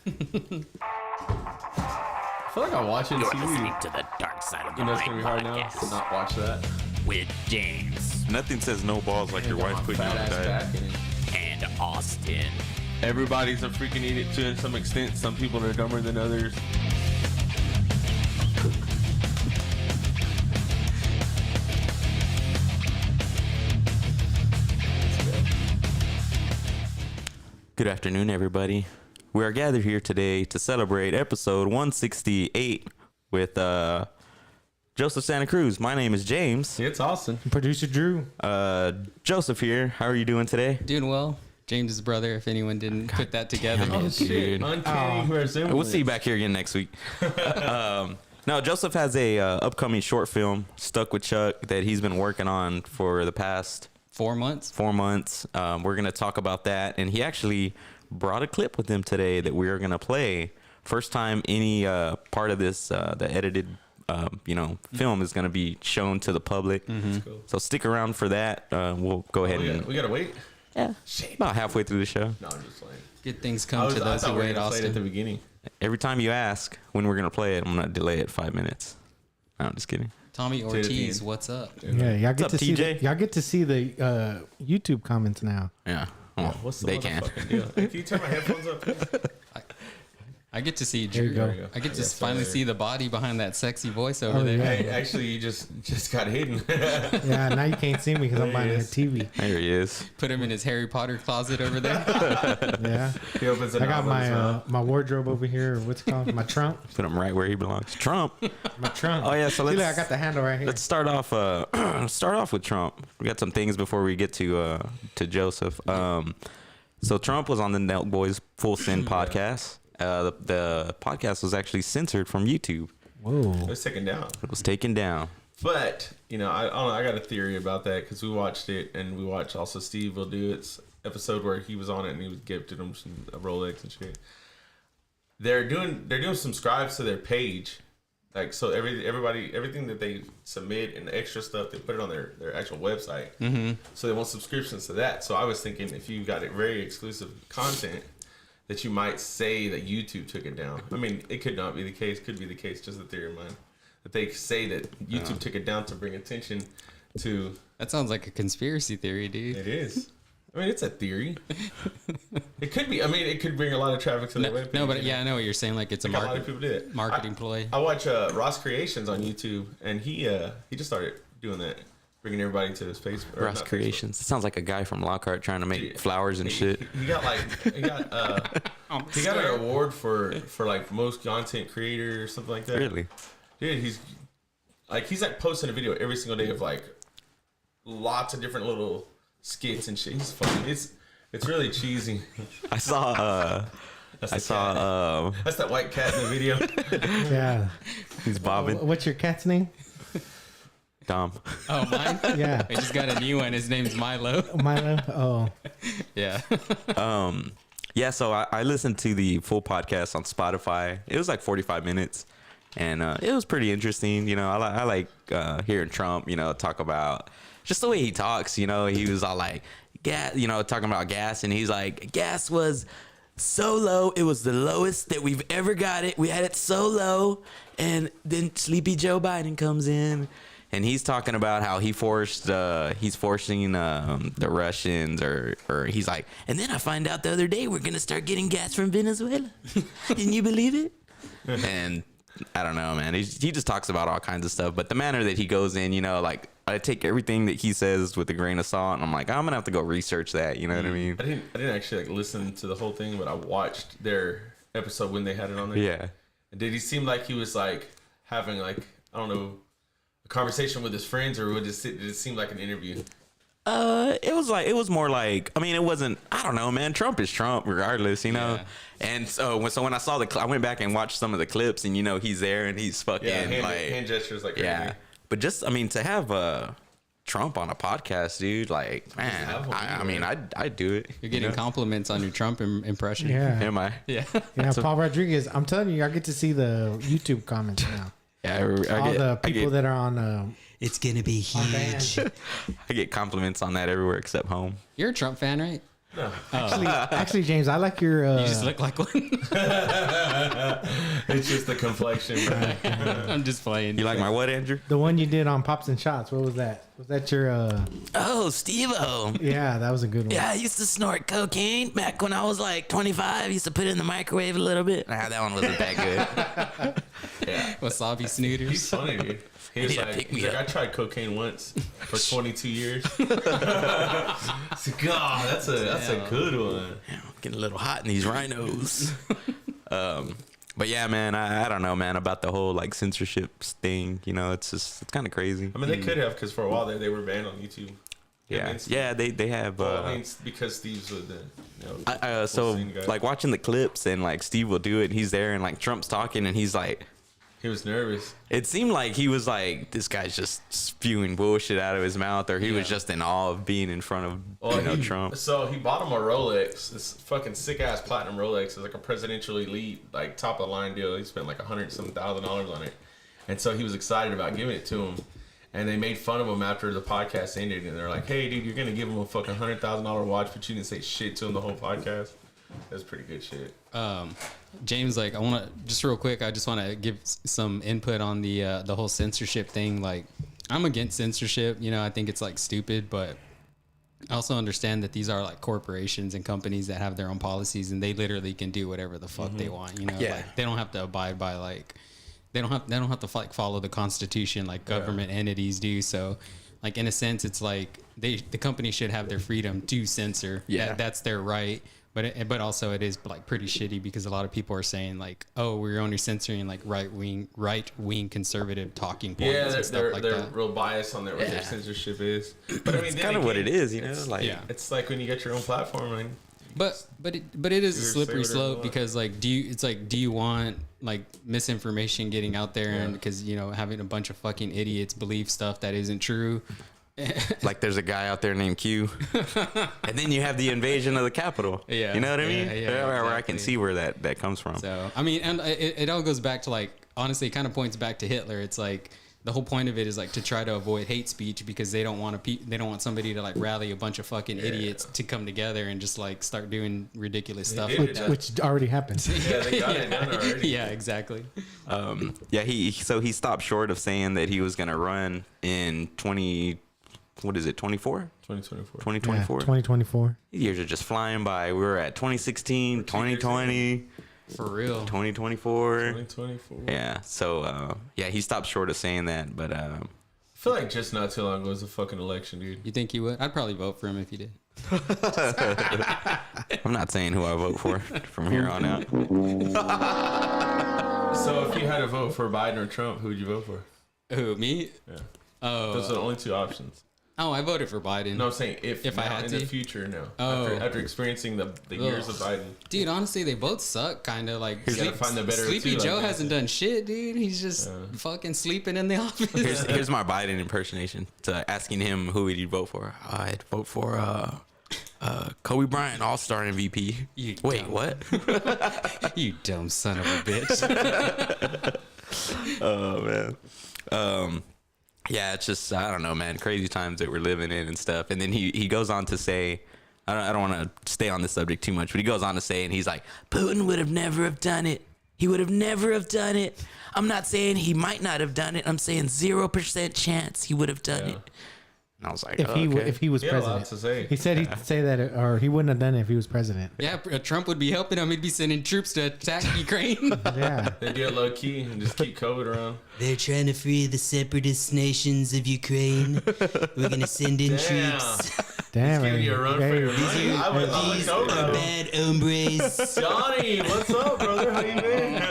I feel like I watch it and You're see listening to the Dark Side of the it's Mic gonna be hard now to podcast not watch that. with James Nothing says no balls like your wife putting you on Fat a ass diet. back in it. and Austin. Everybody's a freaking idiot to some extent. Some people are dumber than others. Good afternoon, everybody. We are gathered here today to celebrate episode 168 with Joseph SantaCruz. My name is James. It's Austin. Producer Drew. Joseph here. How are you doing today? Doing well. James's brother, if anyone didn't put that together. damn it. Oh shit! Dude. Uncanny resemblance. We'll see you back here again next week. No, Joseph has a upcoming short film, Stuck with Chuck, that he's been working on for the past 4 months. 4 months. We're going to talk about that. And he actually brought a clip with him today that we are going to play. First time any part of this, the edited, film is going to be shown to the public. Cool. So stick around for that. We'll go ahead and We gotta wait. yeah, about halfway through the show. No, I'm just playing. Good things come to those who wait, At the Austin. beginning. Every time you ask when we're going to play it, I'm going to delay it 5 minutes. No, I'm just kidding. Tommy the Ortiz, end. what's up? Yeah, y'all get up, to see TJ? y'all get to see the YouTube comments now. Yeah. Oh, What's the they can. motherfucking deal? Can you turn my headphones up? I get to see There you Drew. go. I get to Yes, finally sir. see the body behind that sexy voice over Oh, there. yeah. Hey, actually, you just got hidden. Yeah, now you can't see me because I'm behind a Yes. TV. There he is. Put him in his Harry Potter closet over there. Yeah. He opens it I got up my my wardrobe over here. What's it called? My trunk. Put him right where he belongs. Trump. My trunk. Oh, yeah, so See, let's- look, I got the handle right here. Let's start off. Start off with Trump. We got some things before we get to Joseph. So Trump was on the Nelk Boys Full Sin podcast. The podcast was actually censored from YouTube. Whoa. It was taken down. It was taken down. But, I don't know. I got a theory about that because we watched it, and we watched also Steve Will Do It's episode where he was on it and he was gifted him a Rolex and shit. They're doing subscribes to their page. Like, so everything that they submit and the extra stuff, they put it on their actual website. Mm-hmm. So they want subscriptions to that. So I was thinking if you got it very exclusive content, that you might say that YouTube took it down. I mean, it could not be the case. Could be the case. Just a theory of mine. That they say that YouTube took it down to bring attention to. That sounds like a conspiracy theory, dude. It is. I mean, it's a theory. It could be. I mean, it could bring a lot of traffic to their webpage. No, but yeah, I know what you're saying. Like it's a Like a lot of people did it. marketing ploy. I watch Ross Creations on YouTube, and he just started doing that, bringing everybody to his Facebook. or Ross not Facebook. Creations. It sounds like a guy from Lockhart trying to make flowers and shit. He got an award for like most content creator or something like that. Really? Dude, he's like posting a video every single day of like lots of different little skits and shit. He's funny. It's really cheesy. I saw. That's I the saw. cat. That's that white cat in the video. Yeah. He's bobbing. What's your cat's name? Dom. Oh, mine? Yeah. I just got a new one. His name's Milo. Milo. Oh. Yeah. Yeah, so I listened to the full podcast on Spotify. It was like 45 minutes, and it was pretty interesting. You know, I like hearing Trump, talk about just the way he talks. He was all like, gas, talking about gas, and he's like, gas was so low. It was the lowest that we've ever got it. We had it so low, and then Sleepy Joe Biden comes in. And he's talking about how he's forcing the Russians, or he's like, and then I find out the other day we're gonna start getting gas from Venezuela. Can you believe it? And I don't know, man. He just talks about all kinds of stuff, but the manner that he goes in, like I take everything that he says with a grain of salt, and I'm like, I'm gonna have to go research that. You know what I mean? I didn't actually like listen to the whole thing, but I watched their episode when they had it on there. Yeah. And did he seem like he was like having like, I don't know, a conversation with his friends, or did it seem like an interview? It was more like, I mean, it wasn't, I don't know, man. Trump is Trump regardless, Yeah. And so when I saw I went back and watched some of the clips, and he's there and he's fucking hand gestures like crazy. yeah. But just, I mean, to have Trump on a podcast, dude, like, man, have one, I mean, I'd do it. You're getting compliments on your Trump impression. Yeah. Am I? Yeah. Yeah. Paul Rodriguez. I'm telling you, I get to see the YouTube comments now. Yeah, All the people that are on. It's going to be huge. I get compliments on that everywhere except home. You're a Trump fan, right? No. Actually, James, I like your. You just look like one. It's just the complexion, bro. I'm just playing. You like my what, Andrew? the one you did on Pops and Shots. What was that? Was that your? Oh, Steve-O. Yeah, that was a good one. Yeah, I used to snort cocaine back when I was like 25. I used to put it in the microwave a little bit. Nah, that one wasn't that good. Yeah. Wasabi He's snooters. funny, dude. He's Yeah, like, pick me he's like, up. I tried cocaine once for 22 years. It's like, God, that's a good one. Yeah, getting a little hot in these rhinos. But yeah, man, I don't know, man, about the whole like censorship thing. It's kind of crazy. I mean, they could have, because for a while they were banned on YouTube. Yeah, yeah, they have. Well, I mean, because Steve's with the. So scene guy. like watching the clips, and like Steve will do it, and he's there, and like Trump's talking, and he's like, He was nervous. it seemed like he was like, this guy's just spewing bullshit out of his mouth, or he was just in awe of being in front of Trump. So he bought him a Rolex, this fucking sick ass platinum Rolex. It's like a presidential elite, like top of the line deal. He spent like $100,000 on it, and so he was excited about giving it to him. And they made fun of him after the podcast ended, and they're like, "Hey, dude, you're gonna give him a fucking $100,000 watch, but you didn't say shit to him the whole podcast." That's pretty good shit. James, like, I want to just real quick. I just want to give some input on the whole censorship thing. Like, I'm against censorship. I think it's like stupid, but I also understand that these are like corporations and companies that have their own policies, and they literally can do whatever the fuck they want. You know, like they don't have to abide by like they don't have to like follow the Constitution like government entities do. So, like in a sense, it's like the company should have their freedom to censor. Yeah, that's their right. But also it is like pretty shitty because a lot of people are saying like, oh, we're only censoring like right wing conservative talking points. Yeah, and stuff they're like they're that. real biased on what their censorship is. But I mean, It's kind of what it is, you know. Like, it's like when you get your own platform. And But it is a say slippery whatever you slope want. because like do you want like misinformation getting out there and because you know having a bunch of fucking idiots believe stuff that isn't true. like there's a guy out there named Q, and then you have the invasion of the Capitol. Yeah. You know what I mean? Yeah, Where I can exactly. see where that comes from. So I mean, and it all goes back to like honestly, it kind of points back to Hitler. It's like the whole point of it is like to try to avoid hate speech because they don't want they don't want somebody to like rally a bunch of fucking idiots to come together and just like start doing ridiculous stuff. did Like it. that. Which already happened. yeah, they got it done already. Yeah, exactly. Yeah, he stopped short of saying that he was gonna run in 2024? 2024. 2024. 2024. Years are just flying by. We were at 2016, 2020, For real. 2024. 2024. Yeah. So yeah, he stopped short of saying that, but I feel like just not too long ago was a fucking election, dude. You think you would? I'd probably vote for him if he did. I'm not saying who I vote for from here on out. So if you had to vote for Biden or Trump, who would you vote for? Who, me? Yeah. Oh, Those are the only two options. oh, I voted for Biden. No, I'm saying if I now, had in to? the future, no. Oh. After experiencing the years of Biden. Dude, honestly, they both suck, kind of like. You gotta find the better Sleepy two, Joe I guess. hasn't done shit, dude. He's just fucking sleeping in the office. Here's my Biden impersonation to asking him who would he vote for. I'd vote for Kobe Bryant, All-Star MVP. You Wait, dumb- what? You dumb son of a bitch. Oh man. Yeah, it's just I don't know, man. Crazy times that we're living in and stuff. And then he goes on to say, I don't want to stay on this subject too much, but he goes on to say, and he's like, Putin would have never have done it. He would have never have done it. I'm not saying he might not have done it. I'm saying 0% chance he would have done it. And I was like, If he okay. if he was He had a lot president, to say. he said he'd say that, or he wouldn't have done it if he was president. Yeah, Trump would be helping him. He'd be sending troops to attack Ukraine. Yeah, They do it low key and just keep COVID around. They're trying to free the separatist nations of Ukraine. We're gonna send in Damn. troops. damn. Giving man. you a run for Hey, your money. I was on the These cover. are bad hombres. Johnny, what's up, brother? How you been?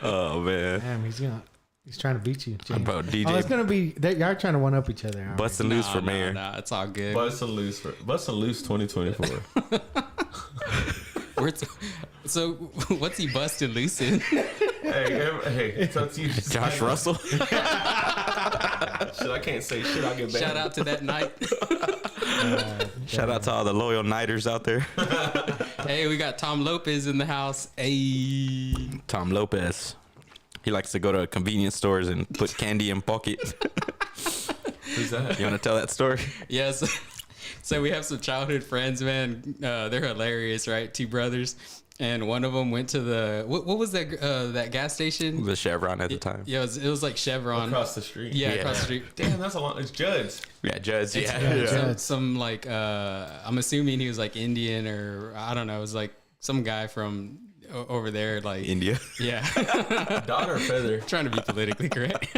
Oh man. Damn, he's trying to beat you, James. Bro, Oh, it's DJ gonna be that y'all trying to one up each other. aren't bust and loose for Nah, mayor. Nah, it's all good. Bust and loose 2024. So what's he busting loose in? hey, it's up to you. Josh Russell. Shit, I can't say shit. I'll get banned. Shout out to that night. Shout out to all the loyal Nighters out there. Hey, we got Tom Lopez in the house. Hey. Tom Lopez. He likes to go to convenience stores and put candy in pocket. Who's that? You want to tell that story? Yes. So we have some childhood friends, man. They're hilarious, right? Two brothers. And one of them went to the, what was that gas station? The Chevron at the time. Yeah, it was like Chevron. Across the street. Yeah, Yeah. across the street. Damn, that's a lot. It's Judd's. Yeah, Judge. Yeah. Yeah. Some like, I'm assuming he was like Indian or I don't know. It was like some guy from over there, like India. Yeah. Dot or feather? Trying to be politically correct.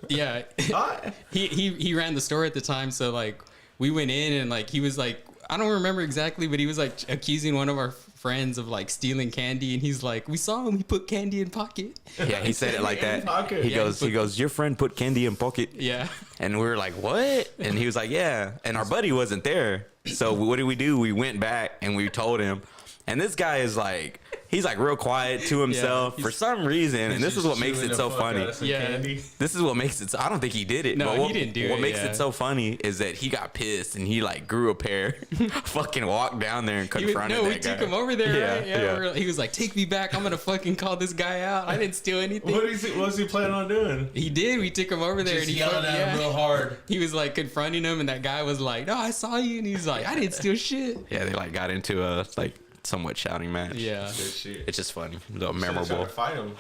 Yeah. Dot? He ran the store at the time, so like we went in and like he was like, I don't remember exactly, but he was like accusing one of our friends of like stealing candy, and he's like, we saw him, he put candy in pocket. Yeah, he said it like In that. pocket. He Yeah, goes, your friend put candy in pocket. Yeah. And we were like, what? And he was like, yeah. And our buddy wasn't there. So what did we do? We went back and we told him. And this guy is like, he's like real quiet to himself for some reason. And this is what makes it so funny. Yeah. Candy. This is what makes it. I don't think he did it. No, but he didn't do What it, makes yeah. it so funny is that he got pissed and he like grew a pair, fucking walked down there and confronted we that guy. took him over there, Yeah, right? yeah. He was like, take me back. I'm going to fucking call this guy out. I didn't steal anything. What's he planning on doing? He did. We took him over there Just and he yelling at him real hard. He was like confronting him, and that guy was like, no, I saw you. And he's like, I didn't steal shit. Yeah, they like got into a like somewhat shouting match. Yeah. Good shit. It's just funny. So Should've tried memorable. to fight him.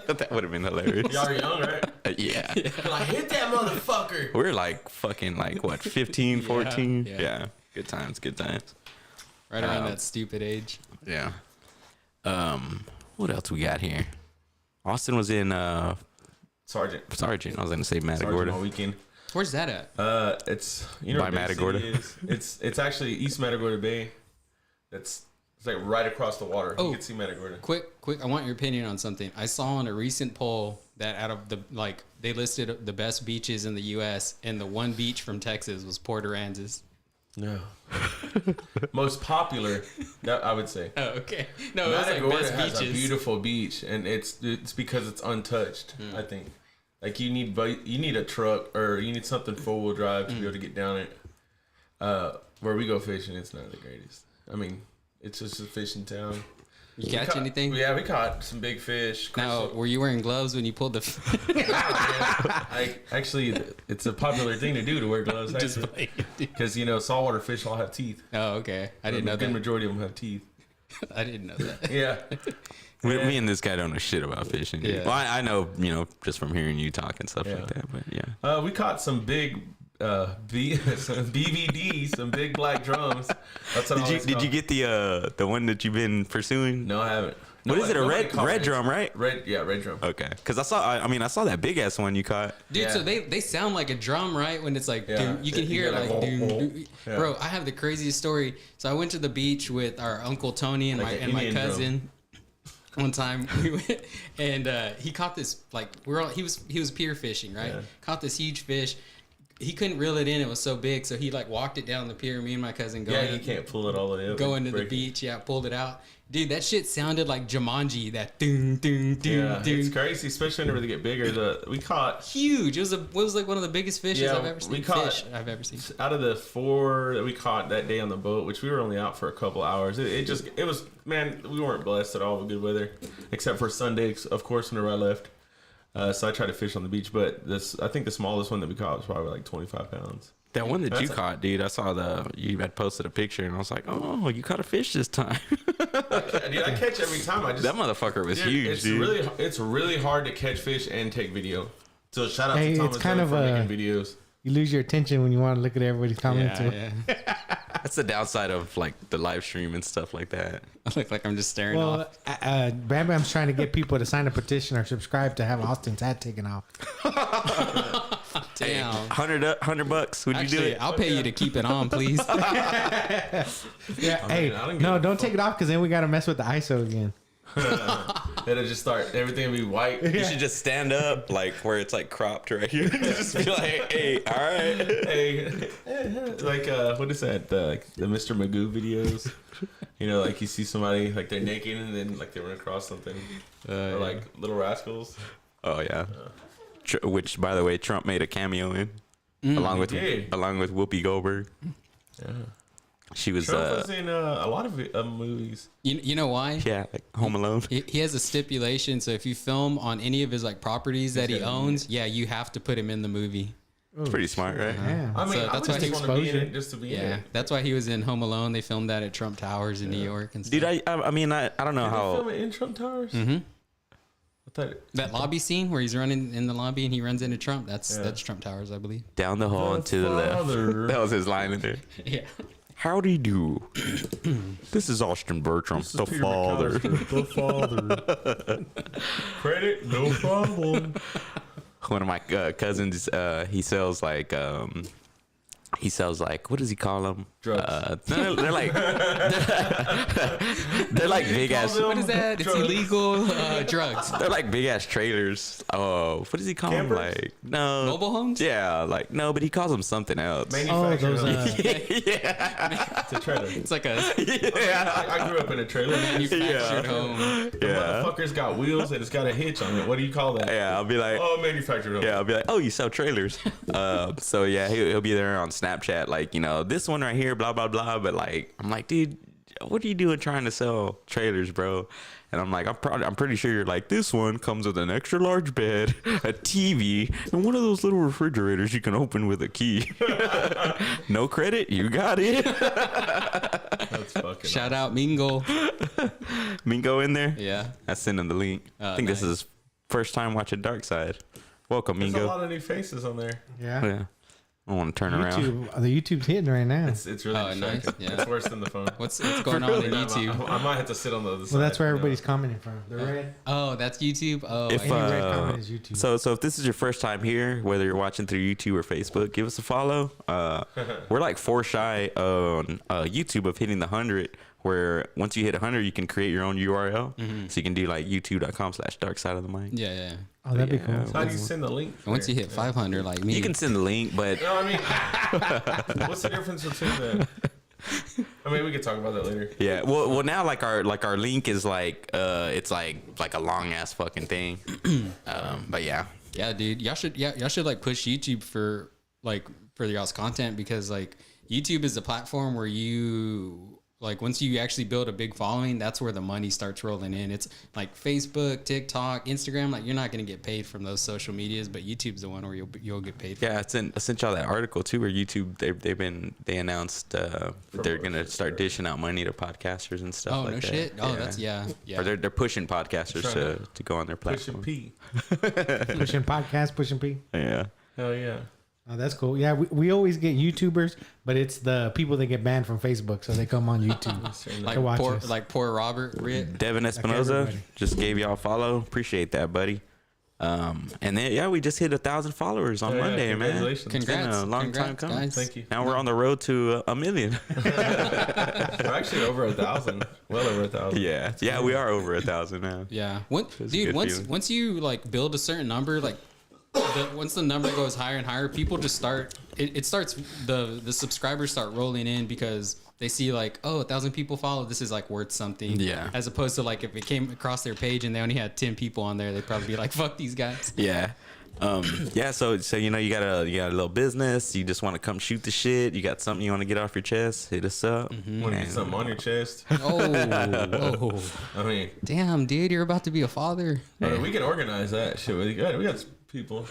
That would have been hilarious. Y'all are young, right? Yeah. Like, hit that motherfucker. We're like fucking like what, 15, 14? yeah. Yeah. Good times, good times. Right around that stupid age. Yeah. What else we got here? Austin was in Sergeant. Sergeant. I was gonna say Sergeant all Matagorda. weekend. Where's that at? It's you know By where Big City Matagorda? is? It's actually East Matagorda Bay. It's like right across the water. Oh. You can see Matagorda. Quick, I want your opinion on something. I saw on a recent poll that out of the, like, they listed the best beaches in the U.S. and the one beach from Texas was Port Aransas. No. Most popular, that I would say. Oh, okay. No, it was like Matagorda best has a beaches. beautiful beach, and it's because it's untouched. I think, like you need a truck or you need something 4-wheel drive to be able to get down it. Where we go fishing, it's not the greatest. I mean, it's just a fishing town. You catch anything? Yeah, we caught some big fish. Now, were you wearing gloves when you pulled the? Actually, it's a popular thing to do to wear gloves. Just playing. Because saltwater fish all have teeth. Oh, okay. I didn't know A good that. majority of them have teeth. I didn't know that. Yeah. Me and this guy don't know shit about fishing. Yeah. Well, I know, just from hearing you talk and stuff Yeah. like that. But yeah. We caught some big some BVDs, some big black drums. That's what Did you get the one that you've been pursuing? No, I haven't. What is it? A Nobody caught red it. drum, right? Red drum. Okay. Because I saw that big ass one you caught. Dude, Yeah. so they sound like a drum, right? When it's like, Yeah. dude, you can You hear it get like, like, dude, oh, oh. dude. Yeah. Bro, I have the craziest story. So I went to the beach with our uncle Tony and Like an my Indian cousin. One time we went and he caught this, like, he was pier fishing, right? Yeah. Caught this huge fish. He couldn't reel it in; it was so big. So he like walked it down the pier. Me and my cousin Yeah, you can't pull it all the way up. go into the Break it. beach. Yeah, pulled it out. Dude, that shit sounded like Jumanji. That doom doom doom Yeah, doom. it's crazy, especially whenever they get bigger. We caught Huge. It was like one of the biggest fishes Yeah, I've ever seen. we caught- Fish I've ever seen. out of the 4 that we caught that day on the boat, which we were only out for a couple hours. It was, man, we weren't blessed at all with good weather, except for Sunday, of course, whenever I left. So I tried to fish on the beach, but I think the smallest one that we caught was probably like 25 pounds. That one that you That's- caught, dude. I saw you had posted a picture, and I was like, "Oh, you caught a fish this time." Dude, I catch every time. That motherfucker was Dude, huge, dude. It's really hard to catch fish and take video. So shout out Hey, to it's Thomas kind Dunn for of a- making videos. You lose your attention when you want to look at everybody's comments. Yeah, yeah. That's the downside of like the live stream and stuff like that. I look like I'm just staring Well, off. Bam Bam's trying to get people to sign a petition or subscribe to have Austin's hat taken off. Damn. $100. Would you do Actually, it? I'll pay you to keep it on, please. Yeah, hey, I don't no, give a don't take it off because then we got to mess with the ISO again. It'll just start, everything will be white. You should just stand up, like where it's like cropped right here. Just be like, "Hey, all right." Hey, like what is that? The Mr. Magoo videos. Like you see somebody like they're naked and then like they run across something, or like Little Rascals. Oh yeah. Which, by the way, Trump made a cameo in, along with did. Whoopi Goldberg. Yeah, She was, Trump was in a lot of movies. You know why? yeah, like Home Alone. He has a stipulation, so if you film on any of his like properties that he gotta be owns, yeah, you have to put him in the movie. It's pretty smart, right? Yeah. I mean, So I that's would why just he want to be in exposure. it just to be in Yeah, it. that's why he was in Home Alone. They filmed that at Trump Towers in New York and stuff. Dude, I mean, I don't know Did they film how. it in Trump Towers? Mm-hmm. I thought That lobby scene where he's running in the lobby and he runs into Trump. That's Trump Towers, I believe. Down the hall and to the Father. left. That was his line in there. Yeah. Howdy do. This is Austin Bertram, the father. The father. Credit, no problem. One of my cousins, he sells like what does he call them? Drugs. They're like they're like big ass. them? What is that? It's Drugs. illegal drugs. They're like big ass trailers. Oh, what does he call them? Campers? Like no Mobile homes? Yeah, like no, but he calls them something else. Manufactured those, homes. Yeah, It's a trailer. It's like a yeah, I grew up in a trailer. manufactured home. The yeah. motherfucker's got wheels and it's got a hitch on it. What do you call that? Yeah, I'll be like, Oh, manufactured home. yeah, I'll be like, oh, you sell trailers. So yeah, he'll be there on Snapchat, like, this one right here, blah blah blah. But like, I'm like, dude, what are you doing trying to sell trailers, bro? And I'm like, I'm pretty sure you're like, this one comes with an extra large bed, a TV, and one of those little refrigerators you can open with a key. No credit, you got it. That's fucking Shout out Mingo. Mingo in there? Yeah. I sent him the link. I think this is his first time watching Dark Side. Welcome, There's Mingo. a lot of new faces on there. Yeah. Yeah. I want to turn around. The YouTube's hitting right now. It's really Nice. distracting. Yeah. It's worse than the phone. What's going on in YouTube? I might have to sit on the other side. Well, that's where you know. everybody's commenting from. The red. Oh, that's YouTube. Oh, If, Any red comment is YouTube. So if this is your first time here, whether you're watching through YouTube or Facebook, give us a follow. We're like 4 shy on YouTube of hitting the 100. Where once you hit 100, you can create your own URL. So you can do like youtube.com/DarkSideOfthemic. yeah. Oh, that'd be cool. So how do you send the link? And once you hit 500, like me, You can send the link, but No, I mean, what's the difference between the? I mean, we could talk about that later. yeah. Well, now like our link is like it's like a long ass fucking thing. But yeah. yeah, dude, y'all should like push YouTube for y'all's content, because like YouTube is a platform where you like once you actually build a big following, that's where the money starts rolling in. It's like Facebook, TikTok, Instagram. Like you're not gonna get paid from those social medias, but YouTube's the one where you'll get paid. Yeah, I sent y'all that article too, where YouTube they announced that they're gonna start dishing out money to podcasters and stuff. Oh, like no that. shit. Oh, that's yeah. Or they're pushing podcasters to go on their Pushing platform. P. Pushing podcast, pushing P. Yeah. Hell yeah. Oh, that's cool. Yeah, we always get YouTubers, but it's the people that get banned from Facebook, so they come on YouTube Like to watch poor, us. like poor Robert Ritt. Devin Espinoza everybody. just gave y'all a follow. Appreciate that, buddy. And then we just hit 1,000 followers on Yeah, Monday, man. congratulations. It's been Congrats, a long time congrats, coming. guys. Thank you. Now we're on the road to 1 million. We're actually over 1,000. Well over 1,000. yeah, we are over 1,000 now. Yeah. a Dude, good feeling. once you like build a certain number, like once the number goes higher and higher, people just start. It starts the subscribers start rolling in because they see like, oh, 1,000 people follow. This is like worth something. Yeah. As opposed to like if it came across their page and they only had 10 people on there, they'd probably be like, fuck these guys. Yeah. So you know you got a little business, you just want to come shoot the shit, you got something you want to get off your chest, hit us up. Want to get something on your chest? Oh, I mean, damn, dude, you're about to be a father. we can organize that shit. We got people.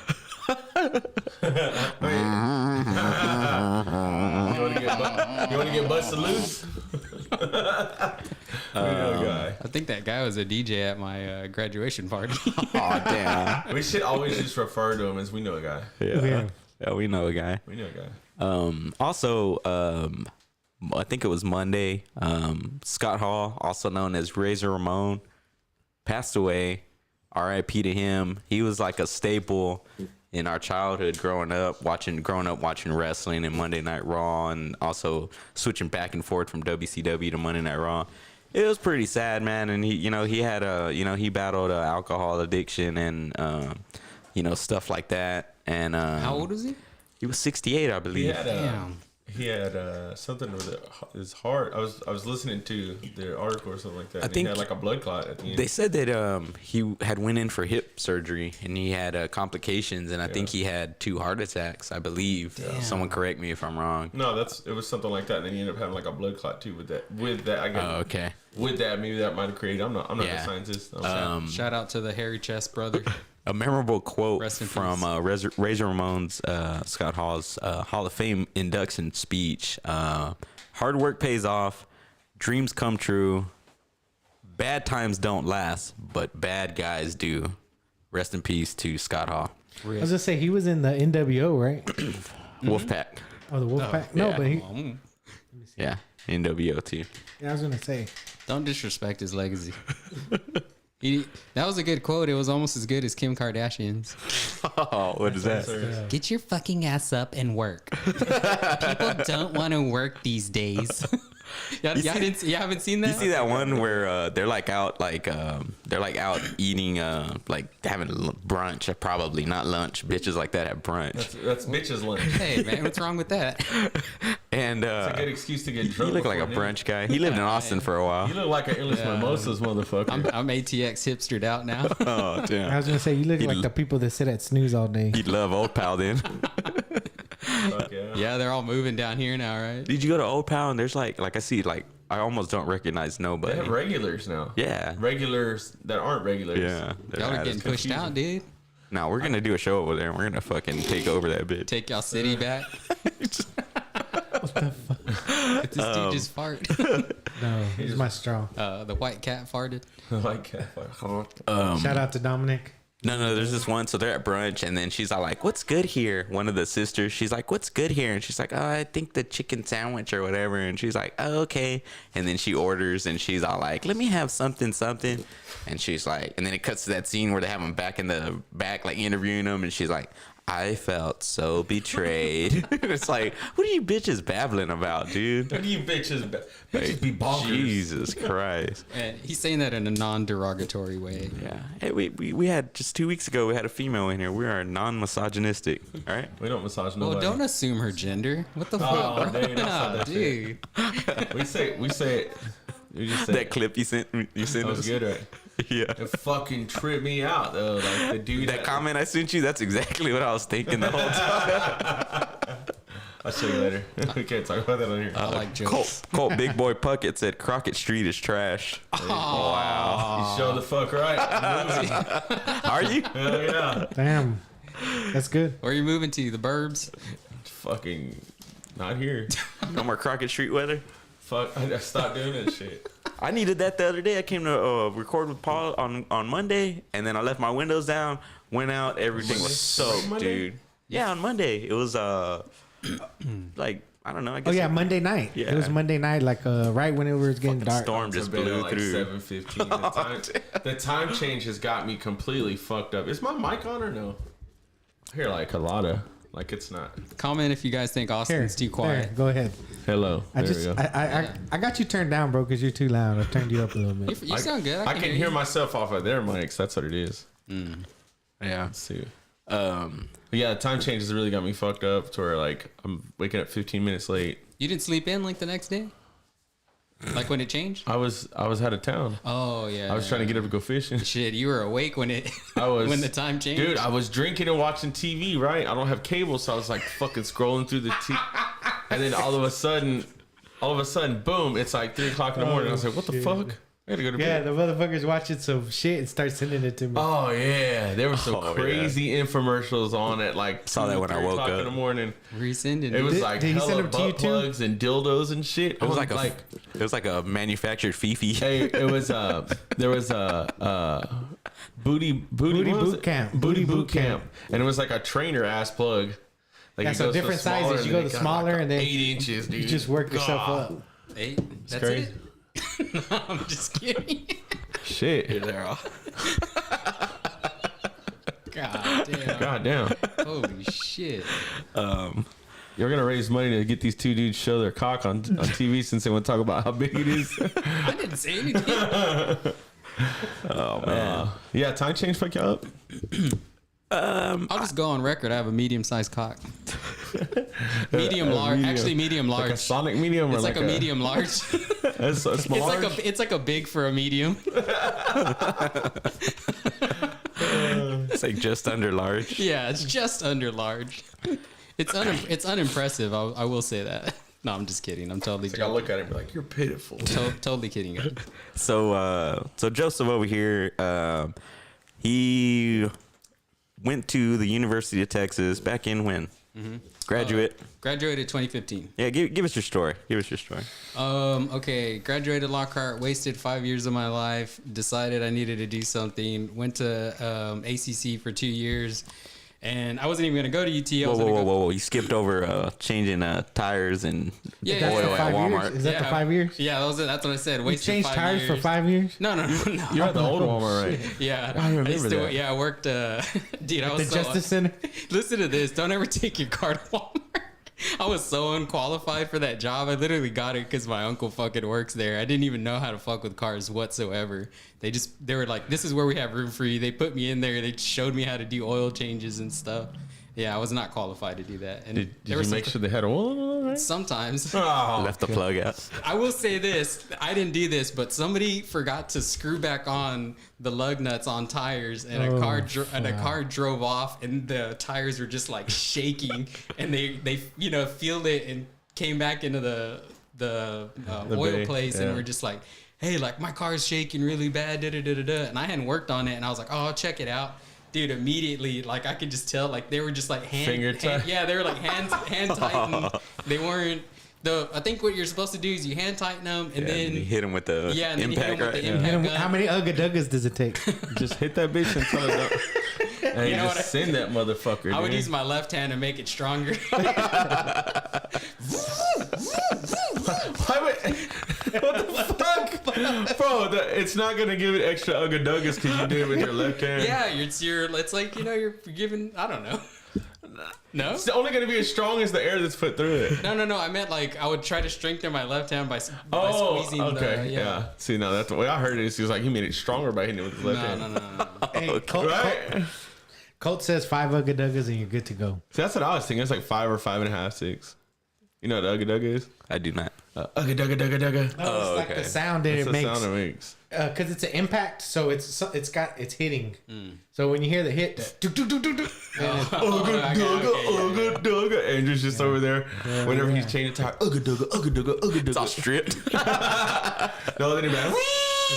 You want to get busted loose? We know a guy. I think that guy was a DJ at my graduation party. Oh damn. We should always just refer to him as we know a guy. Yeah, we know a guy. We know a guy. Also, I think it was Monday. Scott Hall, also known as Razor Ramon, passed away. R.I.P. to him. He was like a staple in our childhood growing up watching wrestling and Monday Night Raw, and also switching back and forth from WCW to Monday Night Raw. It was pretty sad, man. And he battled alcohol addiction and stuff like that. And How old was he? He was 68, I believe. He had something with his heart. I was listening to the article or something like that. I think he had like a blood clot at the end. They said that he had went in for hip surgery and he had complications, and I think he had 2 heart attacks, I believe. Someone correct me if I'm wrong. No, it was something like that, and then he ended up having like a blood clot too with that. I guess. Oh, okay. With that, maybe that might have created. I'm not Yeah. a scientist. Shout out to the hairy chest brother. A memorable quote Rest in from Razor Ramon's Scott Hall's Hall of Fame induction speech. Hard work pays off. Dreams come true. Bad times don't last, but bad guys do. Rest in peace to Scott Hall. I was gonna say he was in the NWO, right? Wolfpack. Oh, the Wolfpack. No, yeah. but he. Yeah, NWO too. Yeah, I was gonna say. Don't disrespect his legacy. That was a good quote. It was almost as good as Kim Kardashian's. Oh, what is that? Get your fucking ass up and work. People don't want to work these days. You haven't seen that? You see that one where they're like out eating like having brunch, probably not lunch. Bitches like that have brunch. That's bitches lunch. Hey man, what's wrong with that? And It's a good excuse to get drunk. he looked like a before brunch guy. He lived in Austin for a while. You look like an Illis Mimosas motherfucker. I'm ATX hipstered out now. Oh I damn! was gonna say you look like the people that sit at snooze all day. He'd love Old Pal then. Fuck yeah. Yeah, they're all moving down here now, right? Did you go to Old Pound? There's like I see like I almost don't recognize They nobody. have regulars now. Yeah. Regulars that aren't regulars. Yeah. Y'all are getting pushed out, dude. No, we're gonna do a show over there. and We're gonna fucking take over that bitch. Take y'all city back. Did this dude just fart? No, he's my straw. The white cat farted. Like, Shout out to Dominic. No, there's this one. So they're at brunch, and then she's all like, "What's good here?" One of the sisters, she's like, "What's good here?" And she's like, "Oh, I think the chicken sandwich or whatever." And she's like, "Oh, okay." And then she orders, and she's all like, "Let me have something." And she's like, and then it cuts to that scene where they have them back in the back, like interviewing them, and she's like, "I felt so betrayed." It's like, what are you bitches babbling about, dude? What do you bitches be bonkers? Jesus Christ. And he's saying that in a non-derogatory way. Yeah. Hey, we had just 2 weeks ago, we had a female in here. We are non-misogynistic. All right. We don't massage Well, nobody. don't assume her gender. What the Oh, fuck? dude, Nah, that dude. We say it. You just That said clip you sent that was us. good, right? Yeah. It fucking tripped me out though. Like the dude That comment I sent you, that's exactly what I was thinking the whole time. I'll show you later. We can't talk about that on here. I like jokes. Colt Big Boy Puckett said Crockett Street is trash. Wow. You show the fuck right. Are you? Hell yeah. Damn, that's good. Where are you moving to? The burbs? Fucking not here. No more Crockett Street weather? Fuck. I stopped doing that shit. I needed that the other day. I came to record with Paul on Monday, and then I left my windows down, went out, everything was soaked, Monday? dude. Yeah, on Monday. It was like, I don't know. I guess Oh yeah, Monday night. Yeah. It was Monday night, like right when it was getting dark. storm just Been at blew like through. 7:15. The time change has got me completely fucked up. Is my mic on or no? I hear like a lot of like it's not. Comment if you guys think Here, Austin's too quiet. there, go ahead. Hello. I There just we go. I got you turned down, bro, because you're too loud. I turned you up a little bit. You sound good. I can hear you. myself off of their mics. That's what it is. Yeah. Let's see. Um, But yeah, the time change has really got me fucked up to where like I'm waking up 15 minutes late. You didn't sleep in like the next day? Like when it changed? I was out of town. Oh yeah. I was trying to get up to go fishing. Shit, you were awake when it I was when the time changed. Dude, I was drinking and watching TV, right? I don't have cable, so I was like fucking scrolling through the TV. And then all of a sudden, boom, it's like 3 o'clock in the morning. I was like, what the shit. fuck? I gotta go to Yeah, bed. the motherfuckers watching some shit and start sending it to me. Oh yeah, there were some Oh, crazy infomercials on at like Saw that 2, when I 3 woke o'clock up. in the morning. Resending. It was Did- like did he send hella them to you butt too? plugs and dildos and shit. it was on, like a manufactured Fifi. Hey, it was there was a booty Booty what was boot it? camp. Booty Booty boot boot camp, and it was like a trainer ass plug. Like Yeah, it so goes to different smaller, sizes. You and go it to got smaller like and then 8 inches, dude. you just work yourself God. up. 8? That's crazy. it? No, I'm just kidding. Shit. They're all. God damn. God damn. Holy shit. You're gonna raise money to get these 2 dudes show their cock on TV since they want to talk about how big it is. I didn't say anything. Oh man. Yeah, time change fuck you up. I'll just go on record. I have a medium-sized cock. Medium large. Actually, medium large. Like a Sonic medium, or It's like a medium large. It's a small. It's like a big for a medium. It's like just under large. Yeah, it's just under large. It's unimpressive. I will say that. No, I'm just kidding. I'm totally I joking. look at it and be like, you're pitiful. Totally kidding. Guys. So Joseph over here, he went to the University of Texas back in when? Graduate. Graduated 2015. Yeah, give us your story. Give us your story. Okay. Graduated Lockhart. Wasted 5 years of my life. Decided I needed to do something. Went to ACC for 2 years. And I wasn't even going to go to UT. I was gonna go- Whoa. You skipped over changing tires and Yeah, That's yeah, the oil yeah. at 5 Walmart. years? Is that the 5 years? Yeah, that's what I said. You Wasted changed 5 tires years. for 5 years? No. You're at the old Walmart, right? Yeah. I remember used to, that. Yeah, I worked. Dude, I The was so. Justice Center? Listen to this. Don't ever take your car to Walmart. I was so unqualified for that job. I literally got it because my uncle fucking works there. I didn't even know how to fuck with cars whatsoever. They were like, this is where we have room for you. They put me in there. They showed me how to do oil changes and stuff. Yeah, I was not qualified to do that. And Did there you was make sure they had oil? Right? sometimes. Oh, Left the plug out. I will say this: I didn't do this, but somebody forgot to screw back on the lug nuts on tires, and a car drove off, and the tires were just like shaking, and they feel it and came back into the oil bay, place, yeah. and we're just like, hey, like my car's shaking really bad, and I hadn't worked on it, and I was like, oh, I'll check it out. Dude, immediately, like I could just tell, like they were just like Finger tight? yeah, they were like hand tightened. They weren't. I think what you're supposed to do is you hand tighten them, and then you hit him with the and then impact, you hit 'em with right? the impact gun. How many Ugga Duggas does it take? just hit that bitch until it don't. And You know just what send that motherfucker. I would dude. use my left hand to make it stronger. Why would- what the fuck, bro? It's not gonna give it extra Ugga Duggas because you do it with your left hand. Yeah, it's like you're giving. I don't know. No, It's only gonna be as strong as the air that's put through it. no. I meant like I would try to strengthen my left hand by Oh, squeezing. okay, yeah. See, no, that's the way I heard it. He was like, he made it stronger by hitting it with his left hand. No. Hey, Right? Colt says 5 Ugga Duggas and you're good to go. See, that's what I was thinking. It's like 5 or 5.5, 6. You know what the Ugga Dugga is? I do not. Ugga Dugga Dugga Dugga. No, it's like okay. the sound that That's it the makes. sound it makes. Because it's an impact, so it's hitting. So when you hear the hit, Ugga Dugga, Ugga Dugga. Andrew's just over there. Whenever he's changing tire, Ugga Dugga, Ugga Dugga, Ugga Dugga. It's all stripped. No, then he back.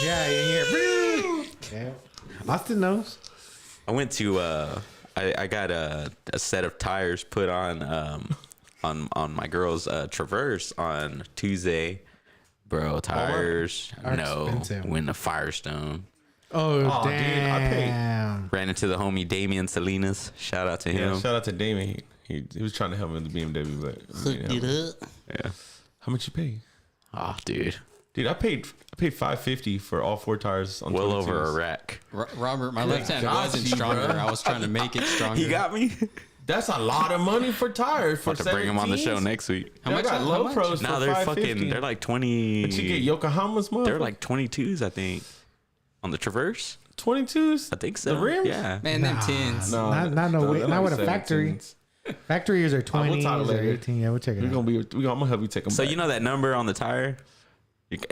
yeah, you hear. Yeah. Austin knows. I went to I got a set of tires put on my girl's Traverse on Tuesday. Bro, tires Are no expensive. went to Firestone. Oh, Aw, dude, I paid. damn. Ran into the homie Damian Salinas. Shout out to him. Yeah, shout out to Damon. He was trying to help me with the BMW, but Hooked it up. Yeah. how much you pay? Oh, dude. Dude, I paid $550 for all 4 tires on Well 22s. over a rack. Robert, my left hand got wasn't you, stronger. bro. I was trying to make it stronger. He got me. That's a lot of money for tires. For About to bring him on the show 17s. next week. How much? I got How low much? pros No, for they're $550. they're like 20. But you get Yokohama's motherfucker. They're like 22s, I think. On the Traverse? 22s. I think so. The rims? Yeah. Man, them tins. No, Not they're not like with a factory. 17s. Factories are 20s talk or later. 18. Yeah, we'll check it We're out. gonna be. I'm gonna help you take them. So back. you know that number on the tire?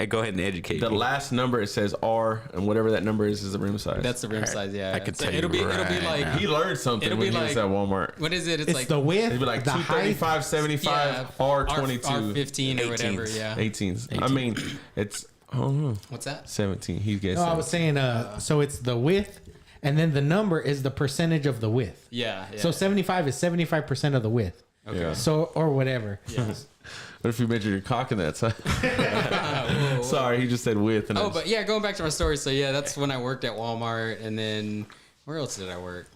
Go ahead and educate the me. last number it says R, and whatever that number is the rim size. That's the rim size. Yeah, I could So tell you it'll be right like now. he learned something It'll when be he was like- at Walmart. what is it? It's like the width, It'd be like the height. 235, 75, R22, R15 or whatever. 18s. Yeah. 18s. I mean, it's I don't know, What's that? 17. He gets. No, I was saying, so it's the width, and then the number is the percentage of the width. Yeah. So 75 is 75% of the width. Okay. Yeah. So, or whatever. What if you measure your cock in that size? Sorry, he just said width. And Oh, but yeah, going back to my story. So yeah, that's when I worked at Walmart, and then where else did I work?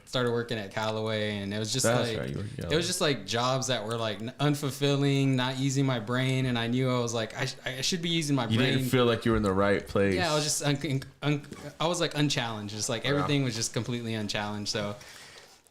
Started working at Callaway, and it was just That's like right, you worked at it Callaway. was just like jobs that were like unfulfilling, not using my brain, and I knew I was like I should be using my you brain. didn't feel like you were in the right place. Yeah, I was just I was like unchallenged. Just like everything was just completely unchallenged. So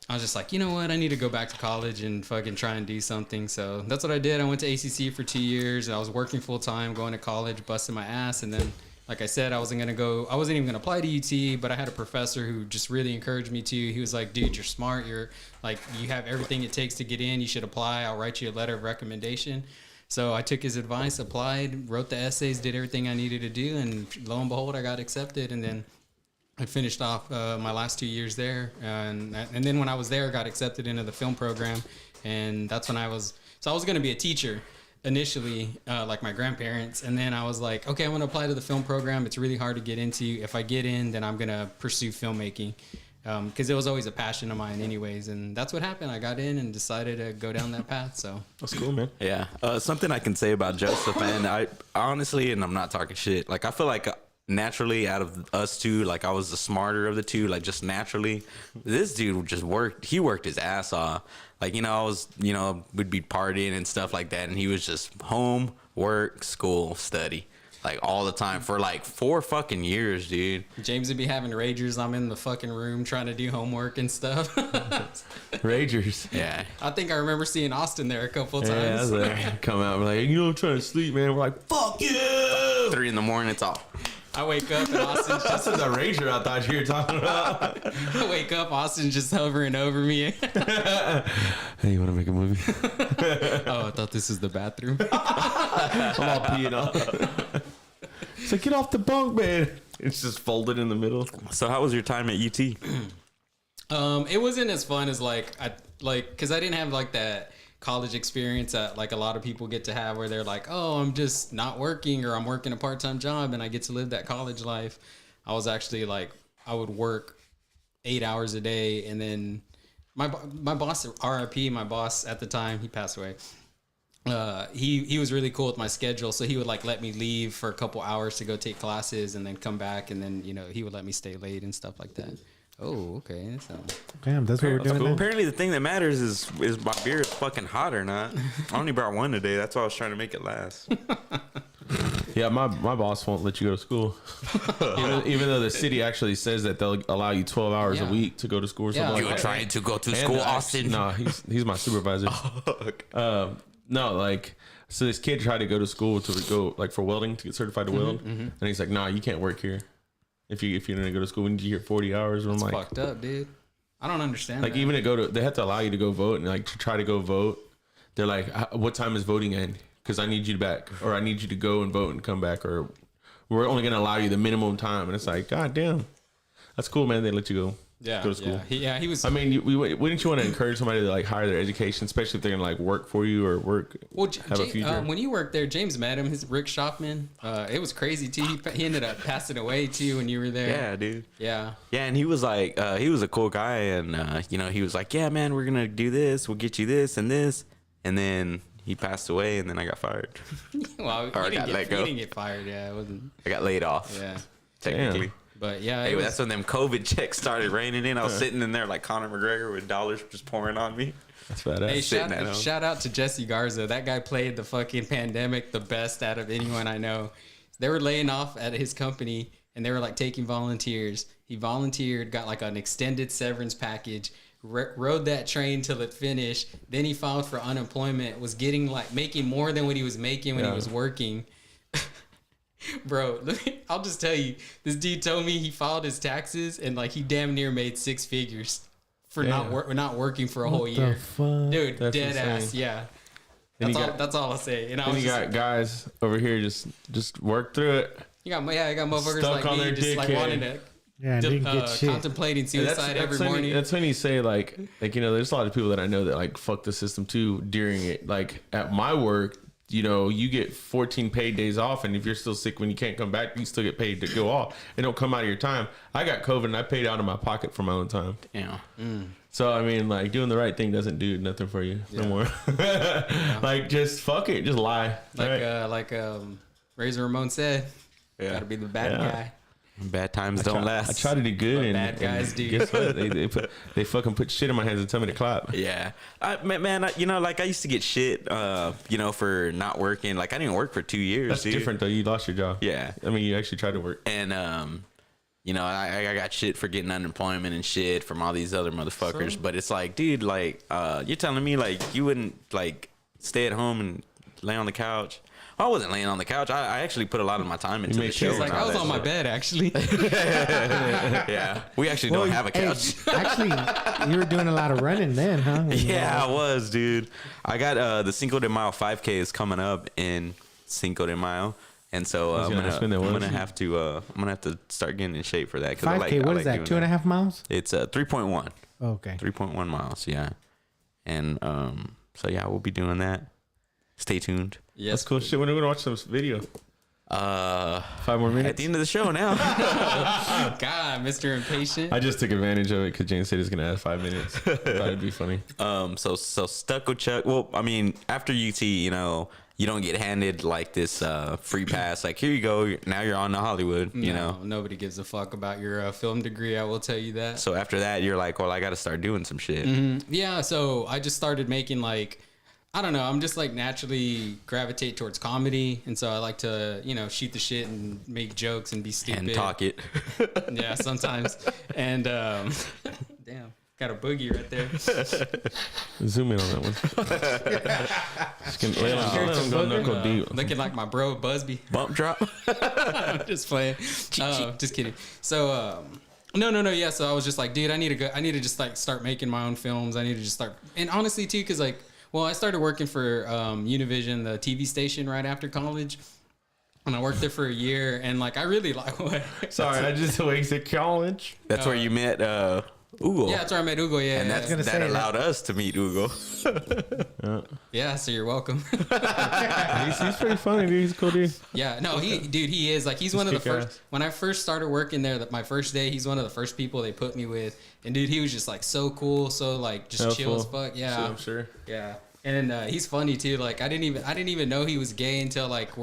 I was just like, you know what? I need to go back to college and fucking try and do something. So that's what I did. I went to ACC for 2 years. I was working full time, going to college, busting my ass, and then, like I said, I wasn't even gonna apply to UT, but I had a professor who just really encouraged me to. He was like, dude, you're smart. You're like, you have everything it takes to get in. You should apply. I'll write you a letter of recommendation. So I took his advice, applied, wrote the essays, did everything I needed to do, and lo and behold, I got accepted. And then I finished off my last 2 years there, and then when I was there, I got accepted into the film program, and that's when I was going to be a teacher initially, like my grandparents, and then I was like, okay, I'm going to apply to the film program. It's really hard to get into. If I get in, then I'm going to pursue filmmaking, because it was always a passion of mine anyways, and that's what happened. I got in and decided to go down that path. So That's cool, man. Yeah. Something I can say about Joseph, and I honestly, and I'm not talking shit, like I feel like naturally out of us two, like I was the smarter of the two, like just naturally. This dude just worked. He worked his ass off. Like, I was, we'd be partying and stuff like that, and he was just home, work, school, study, like all the time for like 4 fucking years, dude. James would be having ragers. I'm in the fucking room trying to do homework and stuff. Ragers. Yeah. I think I remember seeing Austin there a couple of Yeah, times. that's like, come out and be like, I'm trying to sleep, man. We're like, fuck you. 3 a.m, it's off. I wake up and Austin's just That's the Ranger I thought you were talking about. I wake up, Austin's just hovering over me. Hey, you want to make a movie? Oh, I thought this was the bathroom. I'm all peeing off. It's like, get off the bunk, man. It's just folded in the middle. So how was your time at UT? It wasn't as fun as because I didn't have like that college experience that like a lot of people get to have where they're like, oh, I'm just not working or I'm working a part-time job and I get to live that college life. I was actually like, I would work 8 hours a day, and then my boss, RIP, my boss at the time, he passed away. He was really cool with my schedule, so he would like let me leave for a couple hours to go take classes and then come back, and then he would let me stay late and stuff like that. Oh, okay. So Damn, that's what we're doing. Now. Apparently, the thing that matters is my beer is fucking hot or not. I only brought one today. That's why I was trying to make it last. Yeah, my boss won't let you go to school. even though the city actually says that they'll allow you 12 hours a week to go to school or something You like that. trying to go to school, Austin? No, he's my supervisor. No, like, so this kid tried to go to school to go like for welding, to get certified to weld, and he's like, nah, you can't work here. If you're gonna go to school, we need you here 40 hours. And I'm like, fucked up, dude. I don't understand. Like, that. even they have to allow you to go vote, and like to try to go vote, they're like, what time is voting end? Because I need you back, or I need you to go and vote and come back, or we're only gonna allow you the minimum time. And it's like, god damn, that's cool, man. They let you go. Go to school. He was. I mean, wouldn't you want to encourage somebody to like hire their education, especially if they're gonna like work for you or have a future? When you worked there, James met him. His Rick Shopman. It was crazy too. He ended up passing away too when you were there. Yeah, dude. Yeah. Yeah, and he was like, he was a cool guy, and he was like, yeah, man, we're gonna do this. We'll get you this and this, and then he passed away, and then I got fired. Well, Or you got let go. didn't get fired. Yeah, it wasn't. I got laid off. Yeah. Technically. Damn. But yeah, Hey, that's when them COVID checks started raining in. I was sitting in there like Conor McGregor with dollars just pouring on me. That's badass. Hey, sitting at home. shout out to Jesse Garza. That guy played the fucking pandemic the best out of anyone I know. They were laying off at his company, and they were like taking volunteers. He volunteered, got like an extended severance package, rode that train till it finished. Then he filed for unemployment, was getting like making more than what he was making when he was working. Bro, I'll just tell you, this dude told me he filed his taxes and like he damn near made 6 figures for not working for a whole year. Fuck? Dude, That's dead insane. ass, yeah. And That's all I'll say. And I then was you just, got guys over here just work through it. you got motherfuckers stuck like on me their just like dickhead. wanting to Yeah, didn't get shit. contemplating suicide every morning. That's when you say like there's a lot of people that I know that like fuck the system too during it. Like at my work, you get 14 paid days off, and if you're still sick when you can't come back, you still get paid to go off. It don't come out of your time. I got COVID and I paid out of my pocket for my own time. Yeah. So I mean, like, doing the right thing doesn't do nothing for you no more. Like, just fuck it, just lie. Like Razor Ramon said, gotta be the bad guy. Bad times don't last. I try to do good, But and bad guys do. Guess what? They fucking put shit in my hands and tell me to clap. Yeah, man. Like I used to get shit, for not working. Like I didn't work for 2 years. That's dude. different though. You lost your job. Yeah, I mean, you actually tried to work. and I got shit for getting unemployment and shit from all these other motherfuckers. But it's like, dude, like you're telling me like you wouldn't like stay at home and lay on the couch. I wasn't laying on the couch. I actually put a lot of my time into the show. It's like I was on my bed actually. Yeah, we actually don't have a couch. Actually, you were doing a lot of running then, huh? Yeah, I was, dude. I got the Cinco de Mayo 5K is coming up in Cinco de Mayo, and so I'm gonna have to start getting in shape for that. 5K, what is that? 2.5 miles? It's 3.1. Okay. 3.1 miles. Yeah, and so yeah, we'll be doing that. Stay tuned. Yes, That's cool shit. When are we gonna watch some video? 5 more minutes. At the end of the show now. God, Mr. Impatient. I just took advantage of it because James said he's gonna add 5 minutes. I thought it'd be funny. So Stucco Chuck. Well, I mean, after UT, you don't get handed like this free pass. Like, here you go. Now you're on to Hollywood. You know. Nobody gives a fuck about your film degree. I will tell you that. So after that, you're like, well, I got to start doing some shit. Yeah. So I just started making like, I don't know. I'm just like naturally gravitate towards comedy, and so I like to, shoot the shit and make jokes and be stupid And talk it. Yeah, sometimes. And damn, got a boogie right there. Zoom in on that one. Just gonna let him go knuckle deep. Looking like my bro Busby. Bump drop. Just playing. Just kidding. So no. Yeah. So I was just like, dude, I need to go. I need to just like start making my own films. I need to just start. And honestly, too, because like, well, I started working for Univision, the TV station, right after college. And I worked there for a year, and like I really like what. Sorry, I just wasted college. That's where you met Ugo. Yeah, that's where I met Ugo. Yeah, And that allowed us to meet Ugo. yeah. So you're welcome. He's pretty funny, dude. He's a cool dude. Yeah, no, he is like he's one of the first. When I first started working there, my first day, he's one of the first people they put me with, and dude, he was just like so cool, so like just chill as fuck. Yeah, I'm sure. Yeah, and he's funny too. Like I didn't even know he was gay until like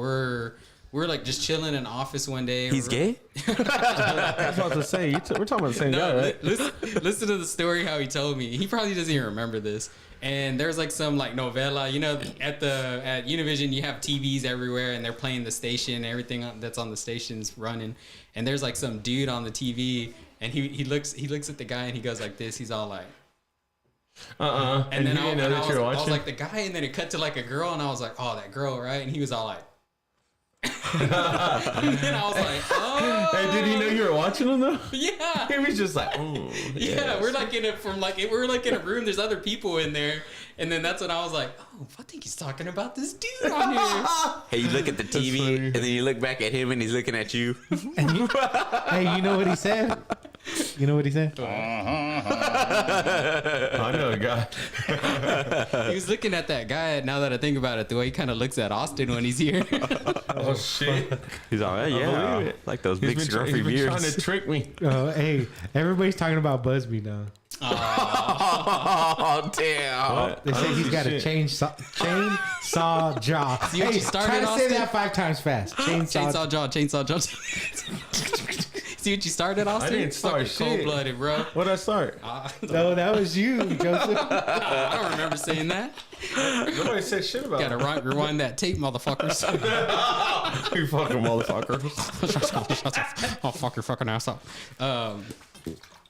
we're like just chilling in an office one day. He's gay? I was about to say, we're talking about the same guy, right? Listen to the story how he told me. He probably doesn't even remember this. And there's like some like novella, you know, at Univision you have TVs everywhere and they're playing the station, everything that's on the station's running. And there's like some dude on the TV and he looks at the guy and he goes like this. He's all like, And then I was like the guy, and then it cut to like a girl, and I was like, oh, that girl, right? And he was all like. And then I was like, oh. Hey, did he know you were watching him though? Yeah. He was just like, oh. Yeah, we're like in a room. There's other people in there, and then that's when I was like, oh, I think he's talking about this dude on here. Hey, you look at the TV, and then you look back at him, and he's looking at you. Hey, you know what he said? You know what he said? I know a guy. He was looking at that guy. Now that I think about it, the way he kind of looks at Austin when he's here. Oh shit! He's all, yeah, like those big scruffy beards. Trying to trick me. Hey, everybody's talking about Busby now. Oh damn! What? They say he's got a chainsaw jaw. See what you started, try to Austin? say that 5 times fast. Chainsaw jaw. See what you started, Austin? I didn't start shit. Cold-blooded, bro. What did I start? No, that was you, Joseph. I don't remember saying that. Nobody said shit about Gotta it. rewind that tape, motherfuckers. You fucking motherfucker. I'll fuck your fucking ass up.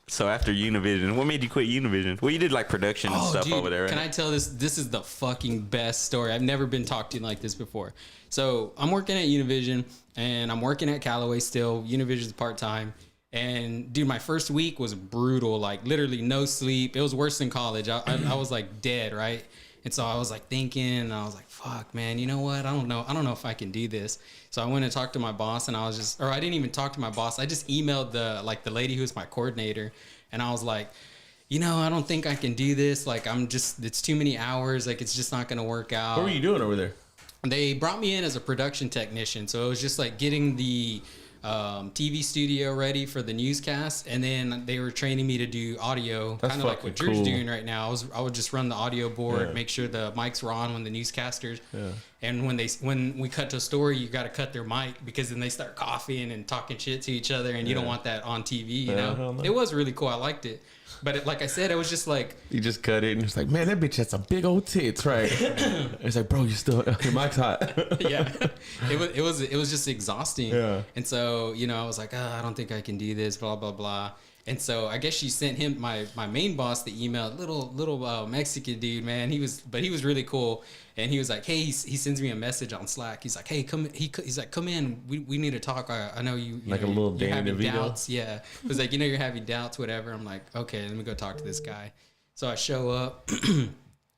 So after Univision, what made you quit Univision? Well, you did like production and stuff dude, over there, right? Can I tell this? This is the fucking best story. I've never been talked to like this before. So I'm working at Univision and I'm working at Callaway still. Univision's part-time. And dude, my first week was brutal. Like literally no sleep. It was worse than college. I was like dead, right? And so I was like thinking, and I was like, fuck, man, you know what? I don't know if I can do this. So I went and talked to my boss, and I didn't even talk to my boss. I just emailed the lady who was my coordinator, and I was like, you know, I don't think I can do this. Like, it's too many hours. Like, it's just not going to work out. What were you doing over there? They brought me in as a production technician. So it was just like getting the TV studio ready for the newscast, and then they were training me to do audio, kind of like what Drew's doing right now. I would just run the audio board, make sure the mics were on when the newscasters, and when we cut to a story, you got to cut their mic because then they start coughing and talking shit to each other, and you don't want that on TV. You know, it was really cool. I liked it. But like I said, it was just like you just cut it and it's like, man, that bitch has some big old tits, right? It's like, bro, your mic's hot. Yeah, it was just exhausting. Yeah, and so you know, I was like, I don't think I can do this, blah blah blah. And so I guess she sent him my main boss the email, little Mexican dude, man. He was really cool, and he was like, hey, he sends me a message on Slack. He's like, hey, come. He's like, come in. We need to talk. I know you like know, a little you're Danny having DeVito. doubts. Yeah, it was like, you know, you're having doubts, whatever. I'm like, okay, let me go talk to this guy. So I show up.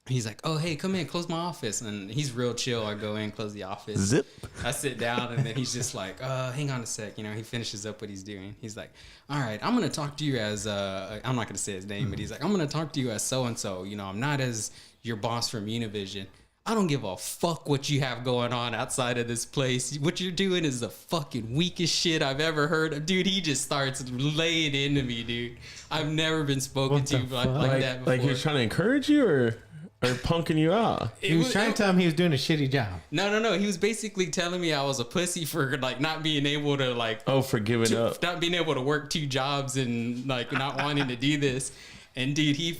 He's like, oh, hey, come in, close my office. And he's real chill. I go in, close the office. Zip. I sit down, and then he's just like, hang on a sec. You know, he finishes up what he's doing. He's like, all right, I'm going to talk to you as, I'm not going to say his name, but he's like, I'm going to talk to you as so-and-so. You know, I'm not as your boss from Univision. I don't give a fuck what you have going on outside of this place. What you're doing is the fucking weakest shit I've ever heard of. Dude, he just starts laying into me, dude. I've never been spoken to like that before. Like he was trying to encourage you or punking you out? He was trying to tell him he was doing a shitty job. No. He was basically telling me I was a pussy for like not being able to like. Oh, for giving up. Not being able to work 2 jobs and like not wanting to do this. And dude, he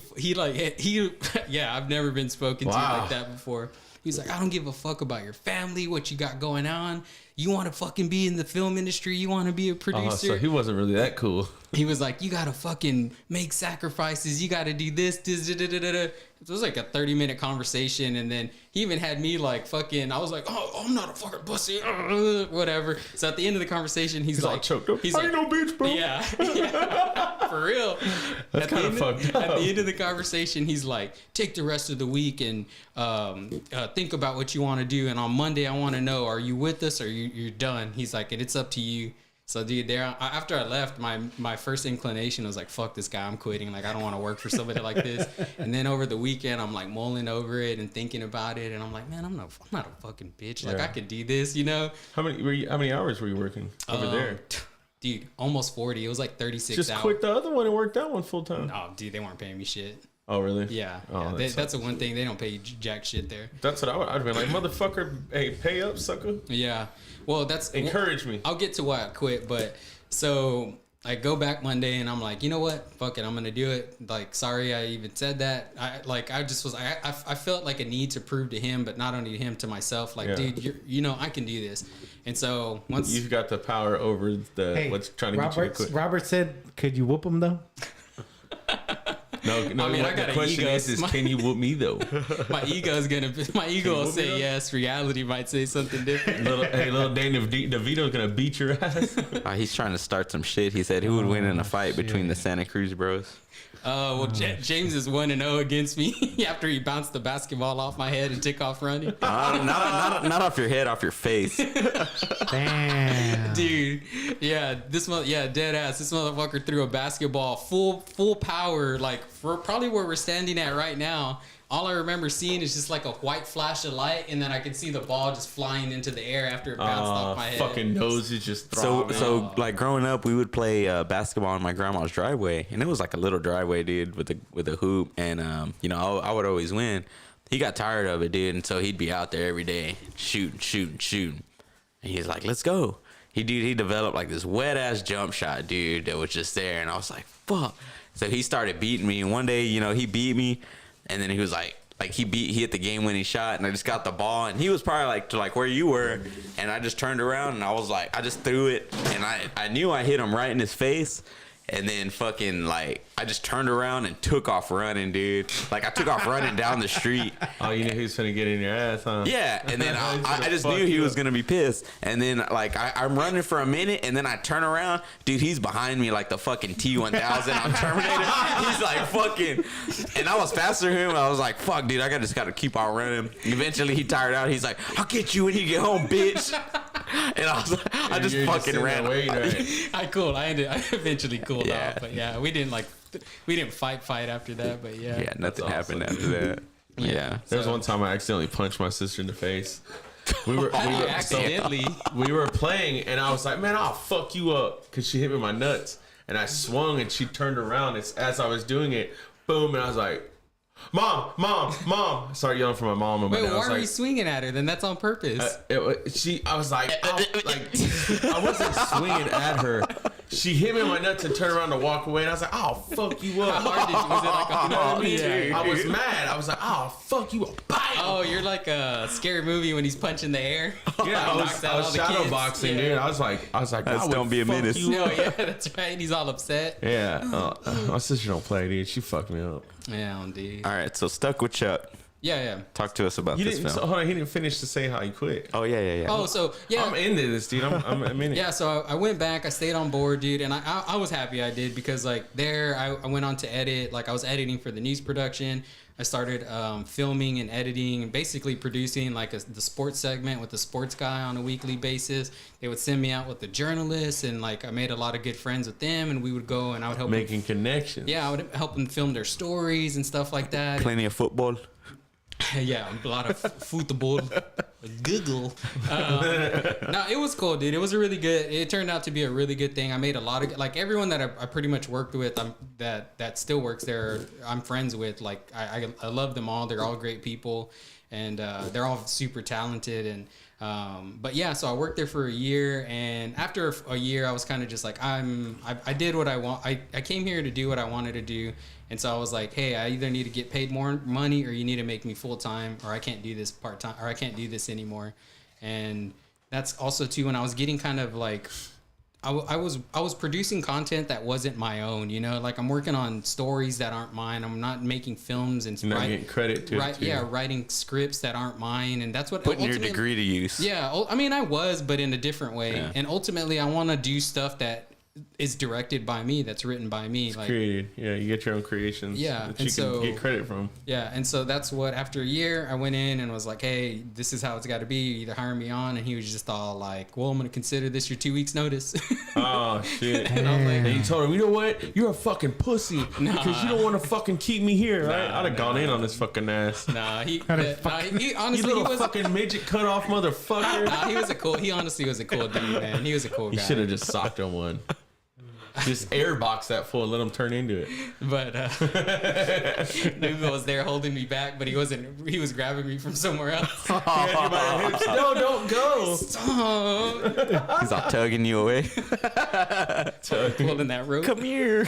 yeah, I've never been spoken to like that before. He's like, I don't give a fuck about your family, what you got going on. you want to fucking be in the film industry? You want to be a producer? So he wasn't really that cool. He was like, you got to fucking make sacrifices. You got to do this. It was like a 30-minute conversation. And then he even had me like fucking, I was like, oh, I'm not a fucking pussy. Whatever. So at the end of the conversation, he's like, all choked up. He's I like, ain't no bitch, bro. Yeah. For real. That's kind of fucked up. At the end of the conversation, he's like, take the rest of the week and think about what you want to do. And on Monday, I want to know, are you with us or you're done? He's like, and it's up to you. So, dude, after I left, my first inclination was like, fuck this guy, I'm quitting. Like, I don't want to work for somebody like this. And then over the weekend, I'm like mulling over it and thinking about it. And I'm like, man, I'm not a fucking bitch. Like, I could do this, you know? How many hours were you working over there? Dude, almost 40. It was like 36 Just hours. quit the other one and work that one full time. Oh, dude, they weren't paying me shit. Oh, really? Yeah. Oh, yeah. That's the one thing. They don't pay you jack shit there. That's what I'd be like, motherfucker, hey, pay up, sucker. Yeah. Well, Encourage me. I'll get to why I quit, but so I go back Monday and I'm like, you know what? Fuck it, I'm gonna do it. Like, sorry I even said that. I felt like a need to prove to him, but not only to him, to myself. Like, dude, I can do this. And so once you've got the power over what's trying to get you to quit. Robert said, could you whoop him though? No. I mean, I got the question ego. is can you whoop me though? My ego will say yes. Reality might say something different. Little Danny DeVito's gonna beat your ass. He's trying to start some shit. He said who would win in a fight between the Santa Cruz bros. James is 1-0 against me after he bounced the basketball off my head and took off running. Not off your head, off your face. Damn, dude. Yeah, dead ass. This motherfucker threw a basketball full power, like for probably where we're standing at right now. All I remember seeing is just like a white flash of light, and then I could see the ball just flying into the air after it bounced off my head. Fucking nose is just throbbing. So like growing up, we would play basketball in my grandma's driveway, and it was like a little driveway, dude, with a hoop, and I would always win. He got tired of it, dude, and so he'd be out there every day shooting, and he's like, "Let's go." He developed like this wet ass jump shot, dude, that was just there, and I was like, "Fuck." So he started beating me, and one day, he beat me. And then he was like he hit the game winning shot, and I just got the ball, and he was probably like where you were, and I just turned around and I was like, I just threw it, and I knew I hit him right in his face, and then fucking like I just turned around and took off running, dude. Like I took off running down the street. Oh, you knew he was gonna get in your ass, huh? Yeah, and then I just knew he was gonna be pissed, and then like I'm running for a minute, and then I turn around, dude. He's behind me like the fucking T-1000 on Terminator. He's like fucking, and I was faster than him. I was like, fuck, dude, I just gotta keep on running. Eventually, he tired out. He's like, I'll get you when you get home, bitch. And I was like, I just fucking ran. Waiting, right? I eventually cooled off, but yeah, we didn't fight after that, but yeah. Yeah, nothing happened after that. Yeah. There was one time I accidentally punched my sister in the face. We were Accidentally. We were playing, and I was like, man, I'll fuck you up, because she hit me in my nuts. And I swung, and she turned around as I was doing it. Boom, and I was like, Mom. I started yelling for my mom and my Wait, dad. why are you swinging at her? Then that's on purpose. I was like, I wasn't swinging at her. She hit me in my nuts and turned around to walk away, and I was like, "I'll fuck you up." How hard did you? Was it like a, you know what I mean? Yeah. I was mad. I was like, "I'll fuck you up." Bam! Oh, you're like a scary movie when he's punching the air. Yeah, I was shadow boxing, dude. I was like, That's don't be a menace. No, yeah, that's right. He's all upset. Yeah, my sister don't play, dude. She fucked me up. Yeah, dude. All right, so stuck with Chuck. Yeah. Talk to us about this film. Hold on, he didn't finish to say how he quit. Oh yeah. Oh, so yeah, I'm into this, dude. I'm in it. Yeah, so I went back. I stayed on board, dude, and I was happy I did, because like there I went on to edit. Like I was editing for the news production. I started filming and editing and basically producing like the sports segment with the sports guy on a weekly basis. They would send me out with the journalists, and like I made a lot of good friends with them, and we would go and I would help making connections. Yeah, I would help them film their stories and stuff like that. Plenty of football. Yeah, a lot of football. Google. No, it was cool, dude. It was it turned out to be a really good thing. I made a lot of, like, everyone that I pretty much worked with, that still works there, I'm friends with. Like, I love them all. They're all great people, and they're all super talented. And but yeah, so I worked there for a year, and after a year, I was kind of just like, I did what I want. I came here to do what I wanted to do. And so I was like, hey, I either need to get paid more money, or you need to make me full time, or I can't do this part time, or I can't do this anymore. And that's also too when I was getting kind of like I was producing content that wasn't my own, you know, like I'm working on stories that aren't mine. I'm not making films and you're not getting credit to it too. Yeah, writing scripts that aren't mine, and that's what Putting your degree to use. Yeah, I mean, I was, but in a different way. Yeah. And ultimately, I want to do stuff that is directed by me, that's written by me. It's like created. Yeah, you get your own creations. Yeah, that and you can get credit from. Yeah, and so that's what, after a year, I went in and was like, hey, this is how it's got to be. You either hire me on, and he was just all like, well, I'm going to consider this your 2 weeks notice. Oh, shit. And I was like, And you told him, you know what? You're a fucking pussy because you don't want to fucking keep me here, right? I'd have gone in on this fucking ass. he honestly, You little fucking midget cut off motherfucker. He honestly was a cool dude, man. He was a cool guy. You should have just socked him one. Just airbox that fool and let him turn into it. But Nugo was there holding me back, but he wasn't. He was grabbing me from somewhere else. He had you by the hips. No, don't go. Stop. He's all tugging you away. Pulling that rope. Come here.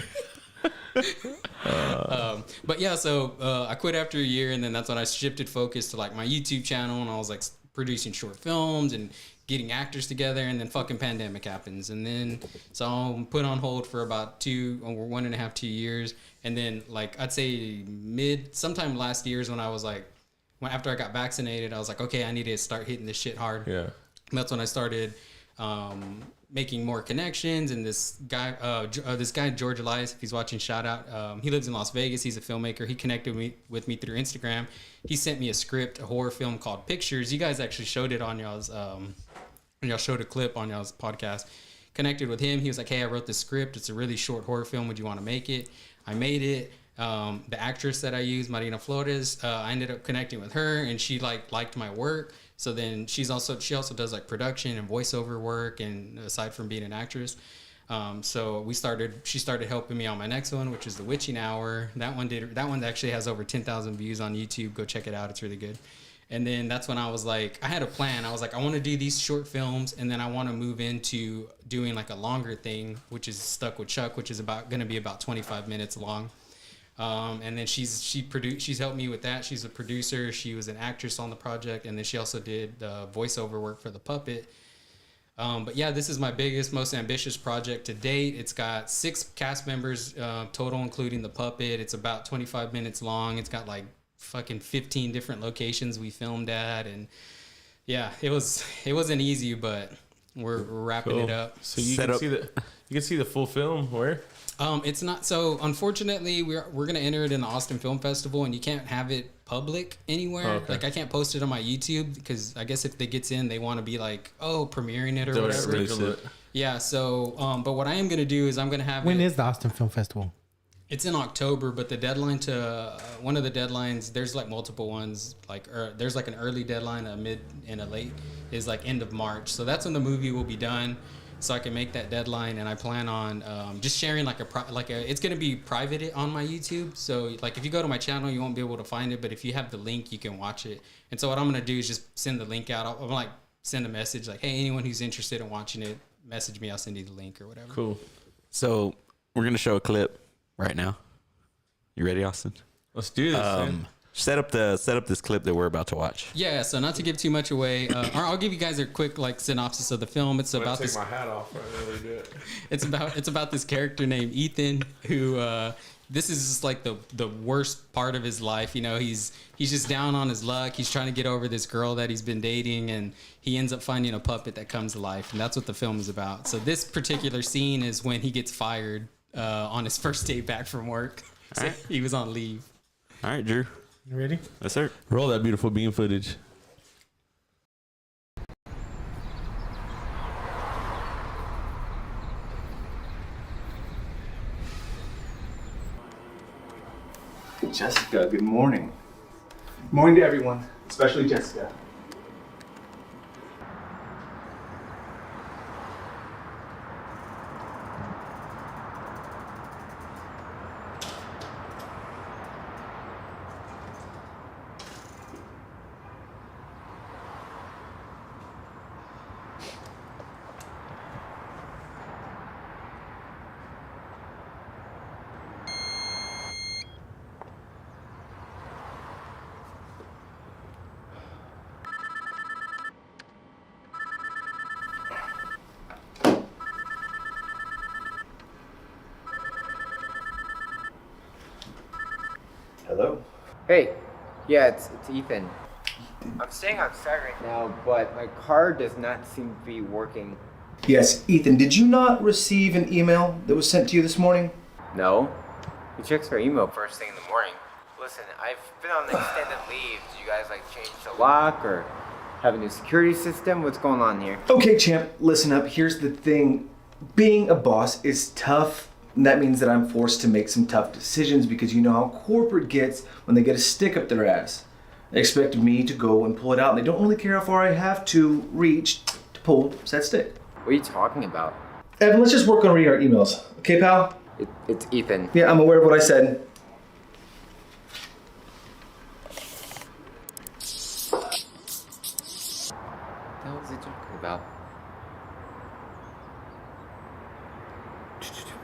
But yeah, so I quit after a year, and then that's when I shifted focus to like my YouTube channel, and I was like producing short films and getting actors together, and then fucking pandemic happens, and then so I'm put on hold for about 2 years, and then like I'd say sometime last year is when I was like, after I got vaccinated, I was like, okay, I need to start hitting this shit hard. Yeah. And that's when I started making more connections, and this guy George Elias, if he's watching, shout out. He lives in Las Vegas. He's a filmmaker. He connected with me through Instagram. He sent me a script, a horror film called Pictures. You guys actually showed it on y'all's y'all showed a clip on y'all's podcast. Connected with him. He was like, hey, I wrote this script. It's a really short horror film. Would you want to make it? I made it. The actress that I used, Marina Flores, I ended up connecting with her, and she liked my work. So then she also does like production and voiceover work, and aside from being an actress. So she started helping me on my next one, which is The Witching Hour. That one actually has over 10,000 views on YouTube. Go check it out. It's really good. And then that's when I was like, I had a plan. I was like, I want to do these short films, and then I want to move into doing like a longer thing, which is Stuck with Chuck, which is going to be about 25 minutes long. And then she's helped me with that. She's a producer. She was an actress on the project, and then she also did voiceover work for the puppet. But yeah, this is my biggest, most ambitious project to date. It's got 6 cast members total, including the puppet. It's about 25 minutes long. It's got like fucking 15 different locations we filmed at, and yeah, it wasn't easy, but we're wrapping it up. So you can see the full film where? It's not, so unfortunately we're gonna enter it in the Austin Film Festival, and you can't have it public anywhere. Okay. Like I can't post it on my YouTube, because I guess if it gets in, they want to be like, oh, premiering it or whatever. Yeah. So, but what I am gonna do is I'm gonna have. When is the Austin Film Festival? It's in October, but the deadline to one of the deadlines, there's like multiple ones. Like there's like an early deadline, a mid, and a late. Is like end of March. So that's when the movie will be done. So I can make that deadline, and I plan on just sharing it's gonna be private on my YouTube. So like if you go to my channel, you won't be able to find it, but if you have the link, you can watch it. And so what I'm gonna do is just send the link out. I'm like send a message like, hey, anyone who's interested in watching it, message me. I'll send you the link or whatever. Cool. So we're gonna show a clip right now. You ready, Austin? Let's do this. Man. Set up this clip that we're about to watch. Yeah, so not to give too much away, or I'll give you guys a quick like synopsis of the film. It's about this. Take my hat off right now. We do it. It's about this character named Ethan who this is just like the worst part of his life. You know, he's just down on his luck. He's trying to get over this girl that he's been dating, and he ends up finding a puppet that comes to life, and that's what the film is about. So this particular scene is when he gets fired on his first day back from work. So he was on leave. All right, Drew. You ready? Yes, sir. Roll that beautiful beam footage. Jessica, good morning. Good morning to everyone, especially Jessica. Hello? Hey, yeah, it's Ethan. I'm staying outside right now, but my car does not seem to be working. Yes, Ethan, did you not receive an email that was sent to you this morning? No? Who checks our email first thing in the morning? Listen, I've been on extended leave. Do you guys like change the lock or have a new security system? What's going on here? Okay, champ, listen up. Here's the thing. Being a boss is tough. And that means that I'm forced to make some tough decisions because you know how corporate gets when they get a stick up their ass. They expect me to go and pull it out, and they don't really care how far I have to reach to pull said stick. What are you talking about? Evan, let's just work on reading our emails. Okay, pal? It's Ethan. Yeah, I'm aware of what I said. What the hell is he talking about?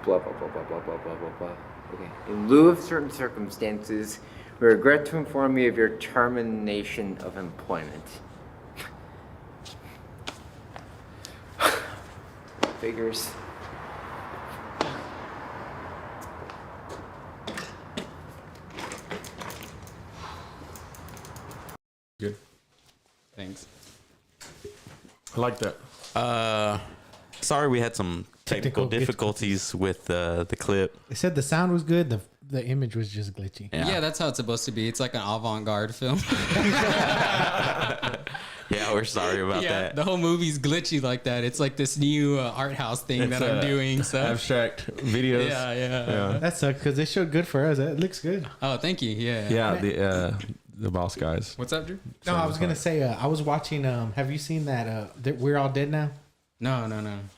Blah, blah, blah, blah, blah, blah, blah, blah, blah. Okay. In lieu of certain circumstances, we regret to inform you of your termination of employment. Figures. Good. Thanks. I like that. Sorry, we had some technical difficulties with the clip. They said the sound was good. The image was just glitchy. Yeah, that's how it's supposed to be. It's like an avant-garde film. Yeah, we're sorry about that. The whole movie's glitchy like that. It's like this new art house thing that I'm doing. So abstract videos. Yeah. That sucked because they showed good for us. It looks good. Oh, thank you. Yeah. Yeah, the boss guys. What's up, Drew? No, I was gonna say I was watching. Have you seen that? We're All Dead Now. No.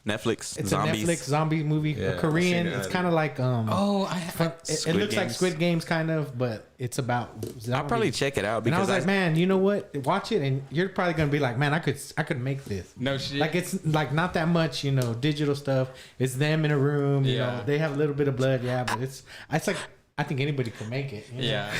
Netflix. It's zombies. a Netflix zombie movie, Yeah, a Korean. I've seen it. It's kind of like it looks like Games. Squid Games kind of, but it's about zombies. I'll probably check it out And because I was like, man, you know what? Watch it, and you're probably gonna be like, man, I could make this. No shit. Like it's like not that much, digital stuff. It's them in a room. You know, they have a little bit of blood, but it's like I think anybody could make it. Yeah.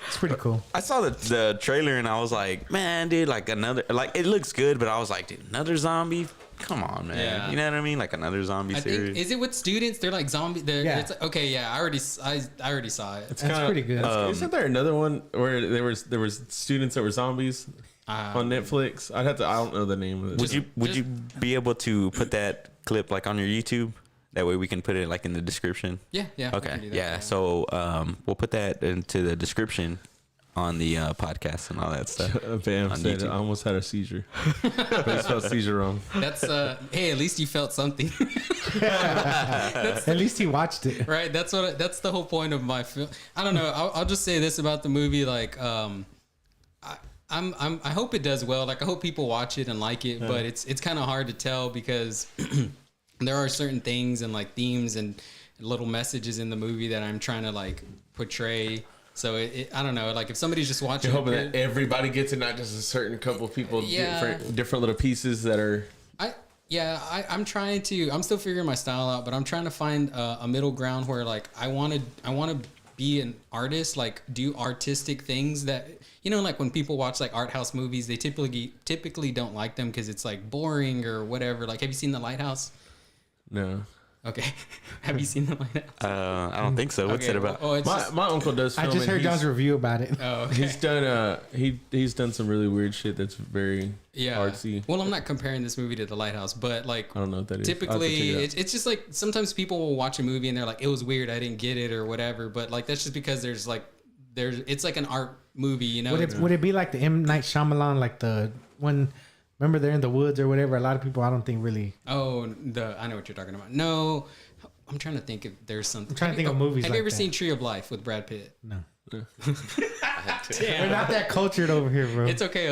It's pretty cool. I saw the trailer and I was like, man, dude, like it looks good, but I was like, dude, another zombie. Come on, man. Yeah. You know what I mean? Like another zombie I series. think, is it with students? They're like zombie. Yeah. It's, okay, yeah. I already saw it. It's That's pretty good. Isn't there another one where there was students that were zombies on Netflix? I don't know the name of it. Would you be able to put that clip like on your YouTube? That way we can put it like in the description. Yeah. I Okay. can do that, Yeah. So we'll put that into the description on the podcast and all that stuff. Bam on said YouTube. I almost had a seizure. But I spelled seizure wrong. That's hey, at least you felt something. At least he watched it. Right, that's the whole point of my film. I don't know. I'll just say this about the movie. Like, I hope it does well. Like, I hope people watch it and like it. But it's kind of hard to tell because there are certain things and like themes and little messages in the movie that I'm trying to like portray. So I don't know. Like, if somebody's just watching, You're hoping that everybody gets it, not just a certain couple of people. Yeah. Different little pieces that are. I'm trying to. I'm still figuring my style out, but I'm trying to find a middle ground where like I want to be an artist, like do artistic things that like when people watch like art house movies, they typically don't like them because it's like boring or whatever. Like, have you seen The Lighthouse? No. Okay. Have you seen The Lighthouse? I don't think so. What's it about? Oh, it's My uncle does film. I just heard John's review about it. oh, okay. He's done he's done some really weird shit that's very artsy. Well, I'm not comparing this movie to The Lighthouse, but like I don't know what that is. typically it's just like sometimes people will watch a movie and they're like, it was weird, I didn't get it or whatever, but like that's just because it's like an art movie, Would it be like the M. Night Shyamalan, like the one? Remember they're in the woods or whatever. A lot of people I don't think really. Oh, I know what you're talking about. No, I'm trying to think if there's something. I'm trying to think of movies. Have you like ever that. seen Tree of Life with Brad Pitt? No. Damn. We're not that cultured over here, bro. It's okay.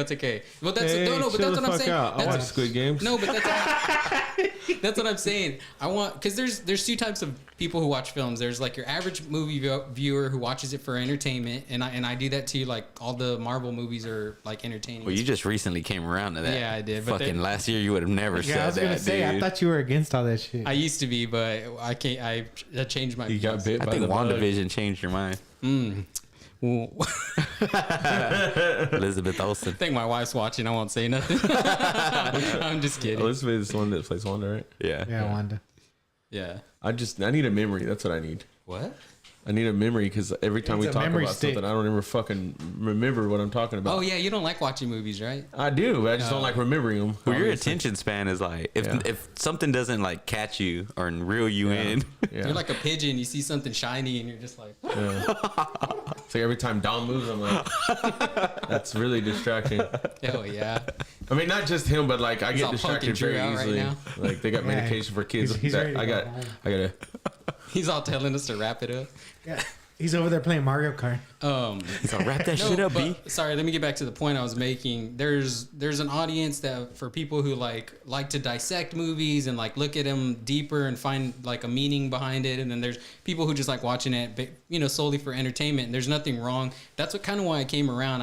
Well, that's but that's what I'm saying. I watch Squid Games. No, but that's what I'm saying. I want, because there's two types of people who watch films. There's like your average movie viewer who watches it for entertainment, and I do that too. Like all the Marvel movies are like entertaining. Well, you just recently came around to that. Yeah, I did, but Fucking last year, you would have never said that. I was gonna say, dude. I thought you were against all that shit. I used to be, but I can't. I changed my. You got bit I by think the bug. WandaVision changed your mind. Well, Elizabeth Olsen. I think my wife's watching. I won't say nothing. I'm just kidding. Elizabeth is the one that plays Wanda, right? Yeah. Yeah, Wanda. Yeah. I need a memory. That's what I need. What? I need a memory because every time we It's a talk memory about stick. something, I don't ever fucking remember what I'm talking about. Oh yeah, you don't like watching movies, right? I do, but I just don't like remembering them. Well, your attention span is like if something doesn't like catch you or reel you in. Yeah. You're like a pigeon. You see something shiny, and you're just like, Yeah. It's like every time Dom moves, I'm like, that's really distracting. oh yeah. I mean, not just him, but like I get all distracted punking Drew very out right easily. now. Like they got Yeah, medication for kids. he's that ready to I go got. home. I gotta. He's all telling us to wrap it up. Yeah. He's over there playing Mario Kart. So wrap that shit up, B. Sorry, let me get back to the point I was making. There's an audience that for people who like to dissect movies and like look at them deeper and find like a meaning behind it. And then there's people who just like watching it, solely for entertainment. And there's nothing wrong. That's what kind of why I came around.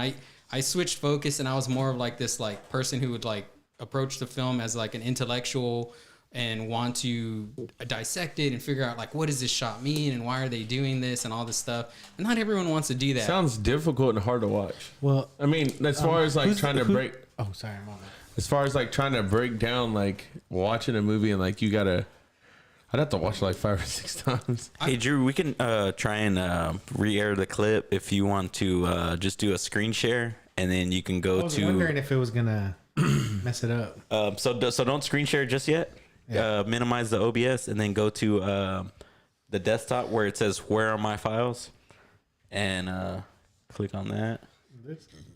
I switched focus and I was more of like this like person who would like approach the film as like an intellectual and want to dissect it and figure out like what does this shot mean and why are they doing this and all this stuff. And not everyone wants to do that. Sounds difficult and hard to watch. Well, I mean, as far as like trying to break. Oh, sorry, I'm on that. As far as like trying to break down like watching a movie and like you gotta. I'd have to watch it like 5 or 6 times. Hey Drew, we can try and re-air the clip if you want to just do a screen share, and then you can I go was to. wondering if it was gonna mess it up. So don't screen share just yet. Yeah. Minimize the OBS and then go to the desktop where it says "Where are my files?" and click on that.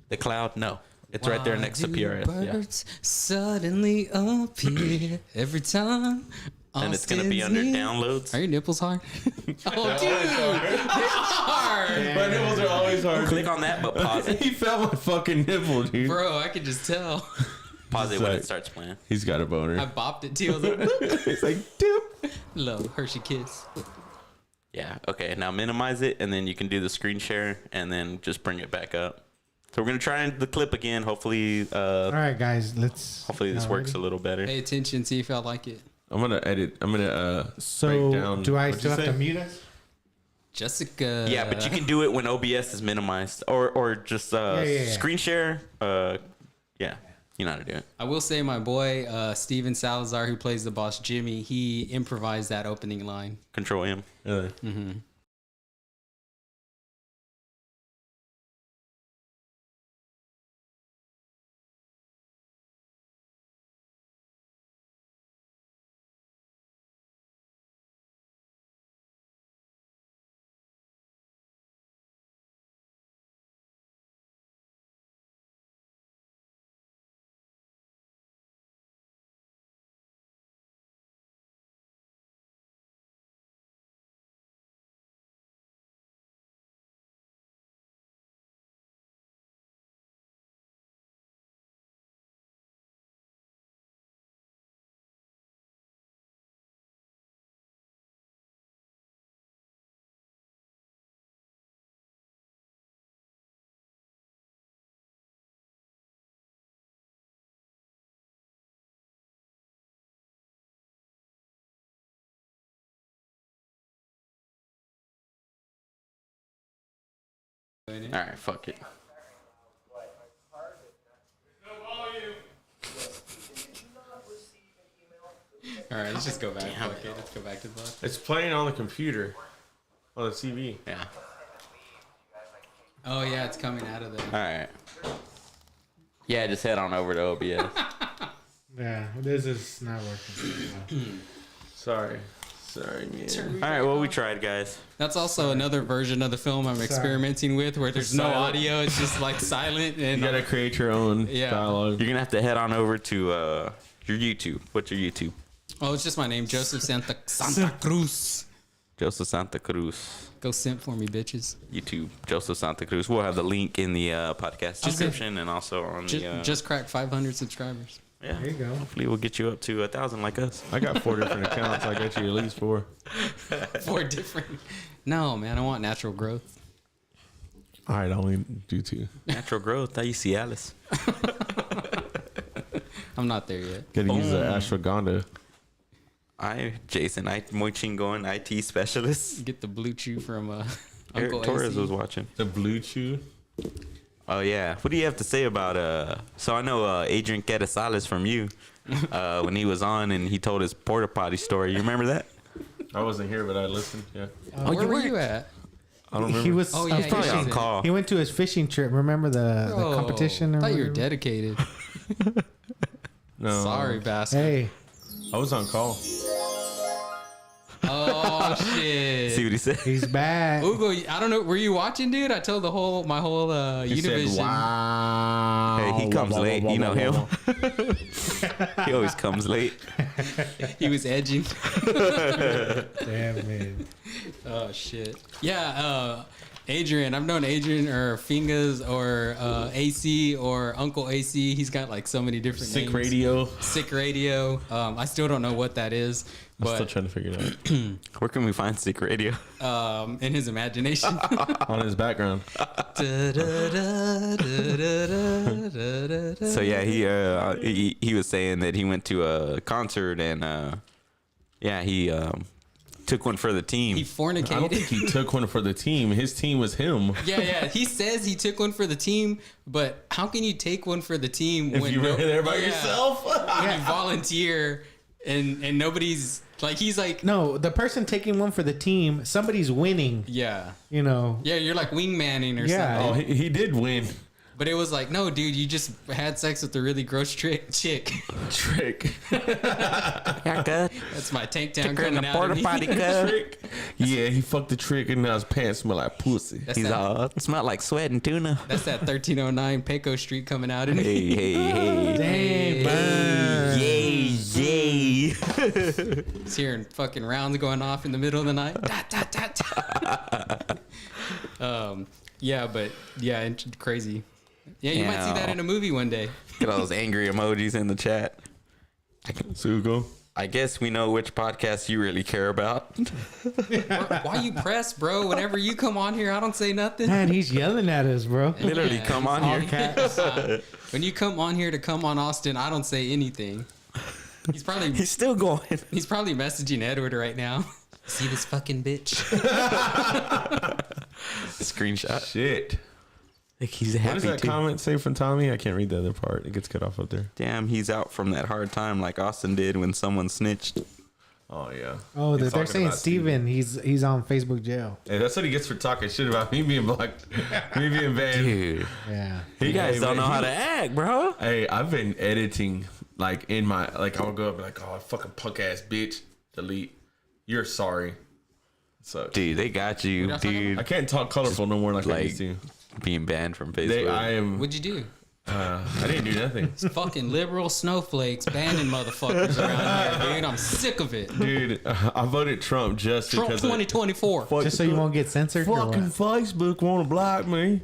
The cloud? No, it's right there next to PRS. Birds suddenly appear every time. And it's gonna be under downloads. Are your nipples hard? Oh, dude, they are. My nipples are always hard. Click on that, but pause it. He felt my fucking nipple, dude. Bro, I could just tell. Pause it when like- it starts playing. He's got a boner. I bopped it too. I was like, It's like, dude. love Hershey Kiss. Yeah. Okay. Now minimize it, and then you can do the screen share, and then just bring it back up. So we're gonna try the clip again. Hopefully, All right, guys, let's. hopefully this works a little better. Pay attention, see if I like it. I'm gonna edit. I'm gonna break So, down. do I what'd still you have say? to mute us? Jessica. Yeah, but you can do it when OBS is minimized, or just yeah. screen share. Yeah, you know how to do it. I will say my boy, Steven Salazar, who plays the boss Jimmy, he improvised that opening line. Control M. Really? Mm-hmm. All right, fuck it. All right, let's just go back. Okay, let's go back to the boss. It's playing on the computer, on the TV. Yeah. Oh yeah, it's coming out of there. All right. Yeah, just head on over to OBS. Yeah, this is not working. Sorry, man. All right, well, we tried, guys. That's also another version of the film I'm experimenting with, where there's no Silent. audio. It's just like silent You and gotta create your own Yeah. dialogue. You're gonna have to head on over to your YouTube. What's your YouTube? oh, it's just my name, Joseph SantaCruz. Joseph SantaCruz. Go simp for me, bitches. YouTube, Joseph SantaCruz. We'll have the link in the podcast description and also on the. Just cracked 500 subscribers. Yeah. There you go. Hopefully, we'll get you up to 1,000 like us. I got 4 different accounts. I got you at least 4. 4 different. No, man, I want natural growth. All right, I'll only do 2. Natural growth. Ahí sí, Alice. I'm not there yet. Gotta use the ashwagandha. Jason, muy chingón IT specialist. Get the blue chew from Eric Uncle Torres AC. was watching. The blue chew. Oh yeah, what do you have to say about So I know Adrian Quetzales from you when he was on and he told his porta potty story. You remember that? I wasn't here, but I listened. Yeah. Where were you at? I don't remember. He was. Oh, yeah, He's probably he on was- call. He went to his fishing trip. Remember the competition? Or I thought you were whatever? dedicated. No. Sorry, bastard. Hey, I was on call. Oh shit. See what he said? he's back. Ugo, I don't know. Were you watching, dude? I told my whole He Univision. said, "Wow." Hey, he comes late. You know him. He always comes late. He was edging. Damn man. Oh shit. Yeah, Adrian. I've known Adrian or Fingas or AC or Uncle AC. He's got like so many different Sick names. radio. Sick Radio. I still don't know what that is, I'm still but trying to figure it Where can we find Sick Radio? in his imagination. out. On his background. So yeah, he was saying that he went to a concert and he took one for the team. He I don't fornicated. think he took one for the team. His team was him. Yeah. He says he took one for the team, but how can you take one for the team If you were there by Yeah. yourself. When you volunteer and nobody's like, he's like, No, the person taking one for the team, somebody's winning. yeah, You know. yeah, you're like wingmanning or Yeah. Oh, something. he did win. But it was like, no, dude, you just had sex with a really gross chick. Trick. Yeah, good. That's my tank town Took her in coming the out porta of me. potty, cuz. Trick. Yeah, he fucked the trick and now his pants smell like pussy. That's He's that, all smelled like sweat and tuna. that's that 1309 Pecos Street coming out of me. Hey. Dang, burn. Yay. It's hearing fucking rounds going off in the middle of the night. Yeah, but yeah, crazy. Yeah, you might see that in a movie one day. Get all those angry emojis in the chat. Sugo. I guess we know which podcast you really care about. Why you press, bro? Whenever you come on here, I don't say nothing. Man, he's yelling at us, bro. Literally, Yeah, come on All here. caps. When you come on here to come on Austin, I don't say anything. He's probably He's still going. messaging Edward right now. See this fucking bitch? Screenshot. Shit. Like he's What happy does that too. comment say from Tommy? I can't read the other part. It gets cut off up there. Damn, he's out from that hard time like Austin did when someone snitched. Oh, yeah. Oh, He's they're talking saying about Steven, he's on Facebook jail. Hey, that's what he gets for talking shit about me being black. Me being banned. Dude, Yeah. you guys Hey, don't man, know how to act, bro. Hey, I've been editing, like, in my, like, I would go up and be like, oh, fucking punk ass bitch. Delete. You're sorry. So, Dude, they got you, What y'all dude. I can't talk colorful no more like I Like, used to. being banned from Facebook. I am, What'd you do? I didn't do nothing. Fucking liberal snowflakes banning motherfuckers around here, dude. I'm sick of it. Dude, I voted Trump just Trump because 2024. Just so you won't get censored. or fucking what? Facebook want to block me.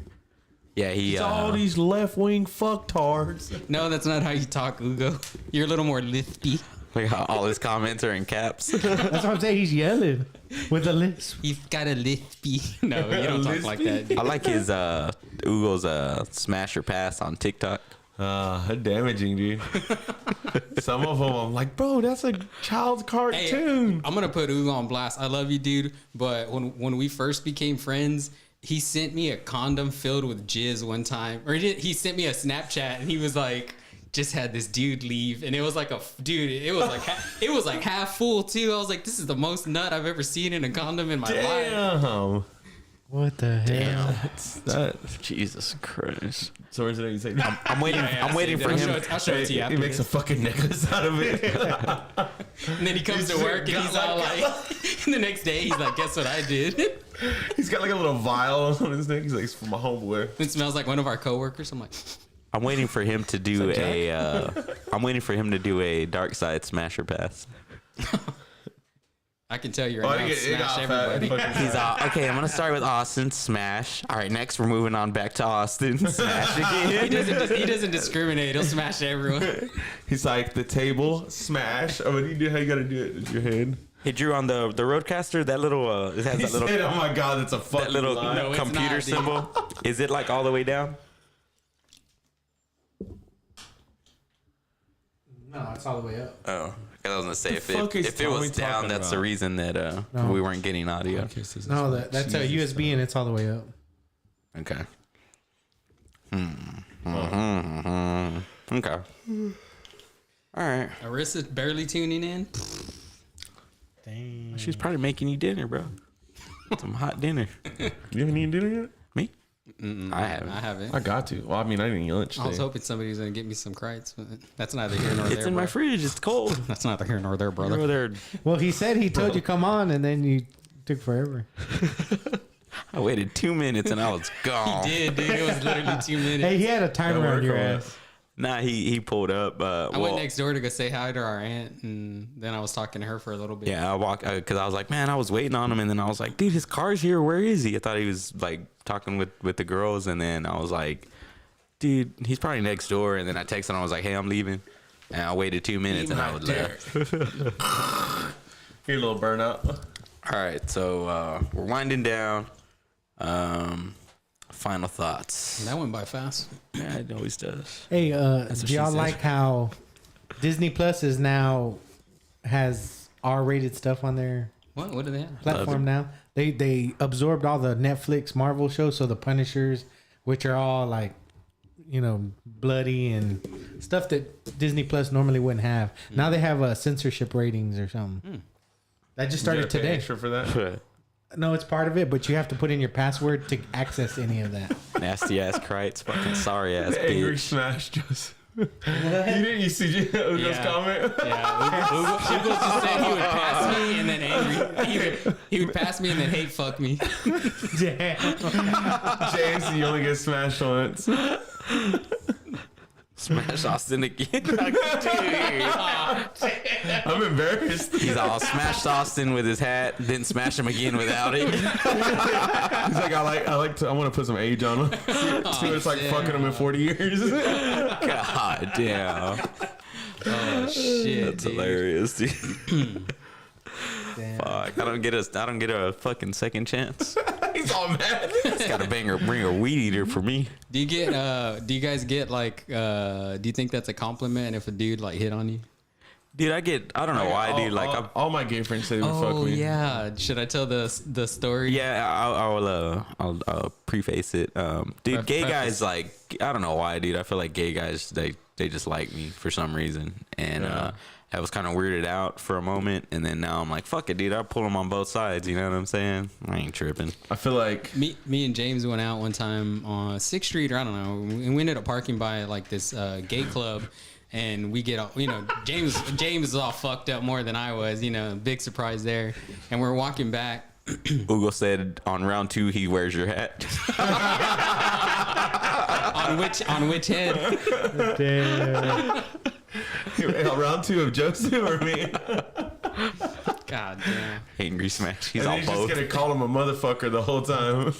yeah, he. It's all these left-wing fucktards. No, that's not how you talk, Ugo. You're a little more lispy. Like how all his comments are in caps. That's what I'm saying. He's yelling with a lisp. You've got a lispy. No, you don't talk like that, dude. I like his Ugo's smash or pass on TikTok. Damaging, dude. Some of them, I'm like, bro, that's a child's Hey, cartoon. I'm gonna put Ugo on blast. I love you, dude. But when we first became friends, he sent me a condom filled with jizz one time, or he sent me a Snapchat, and he was like, just had this dude leave, and it was like it was like half full too. I was like, this is the most nut I've ever seen in a condom in my life. Damn. What the hell? That, Jesus Christ! so where's it you say? I'm waiting. I'm waiting for him. I'll show it to you He after makes a this. fucking necklace out of it. And then he comes to work, and he's all like, and the next day he's like, guess what I did? He's got like a little vial on his neck. He's like, it's for my homeboy. It smells like one of our coworkers. I'm like, I'm waiting for him to do I'm waiting for him to do a dark side smasher pass. I can tell you right now, it smash got everybody. fat. He's okay. I'm gonna start with Austin smash. All right, next we're moving on back to Austin smash He again. he doesn't discriminate. He'll smash everyone. He's like, the table, smash. Oh, what do you do? How you gotta do it? With your head. He drew on the Roadcaster that little. It has He that little said, oh my God, that's a fucking that little lie. No, it's computer not, dude. symbol. Is it like all the way down? No, it's all the way up. Oh, I was gonna say if fuck it is if it was Tommy down, talking that's the about? reason that No. we weren't getting audio. No, that's a USB and it's all the way up. Okay. Okay. All right. Arissa's barely tuning in. Dang. She's probably making you dinner, bro. Some hot dinner. You haven't eaten dinner yet? Me? I haven't. I got to. Well, I mean, I didn't eat lunch today. I was hoping somebody was gonna get me some Krites, but that's neither here nor there. It's in my fridge. It's cold. That's neither here nor there, brother. Over there. Well, he said he told you come on, and then you took forever. I waited 2 minutes and I was gone. He did, dude. It was literally 2 minutes. Hey, he had a timer on your ass. Nah, he pulled up. I went next door to go say hi to our aunt, and then I was talking to her for a little bit. Yeah, I walked because I was like, man, I was waiting on him, and then I was like, dude, his car's here. Where is he? I thought he was like talking with the girls, and then I was like, dude, he's probably next door. And then I texted him. I was like, hey, I'm leaving, and I waited 2 minutes, and I was left. You're a little burnout. All right, so we're winding down. Final thoughts. That went by fast. Yeah, it always does. Hey, do she y'all said. like how Disney Plus is now has R-rated stuff on their What do they have? platform now? They absorbed all the Netflix Marvel shows, so the Punishers, which are all like, you know, bloody and stuff that Disney Plus normally wouldn't have. Now they have censorship ratings or something. That just started today. Extra for that. No, it's part of it, but you have to put in your password to access any of that. Nasty ass Krites, fucking sorry ass Angry bitch. smash just. You see Ugo's comment? Yeah, Ugo just said he would pass me and then angry. He would pass me and then hate fuck me. Damn. James, you only get smashed once. Smash Austin again. I'm embarrassed. He's all smashed Austin with his hat, then smash him again without it. He's like, I want to put some age on him. See what it's like fucking him in 40 years. God damn. Oh shit, That's dude. hilarious, dude. Damn. Fuck, I don't get a fucking second chance. He's all mad. It's gotta bring a weed eater for me. Do you guys get like do you think that's a compliment if a dude like hit on you? Dude, I don't know why, dude. Like, all my gay friends say they would fuck Oh me. yeah. Should I tell the story? yeah, I'll preface it. Dude, gay guys, like, I don't know why, dude. I feel like gay guys, they just like me for some reason, and I was kind of weirded out for a moment, and then now I'm like, fuck it, dude. I'll pull them on both sides. You know what I'm saying? I ain't tripping. I feel like Me and James went out one time on 6th Street, or I don't know, and we ended up parking by like this gay club, and we get all, you know, James is all fucked up more than I was, you know, big surprise there, and we're walking back. Ugo said on round 2 he wears your hat. on which head? Damn. round 2 of Joseph or me. God damn. Angry smash. He's And all he's just both. gonna call him a motherfucker the whole time.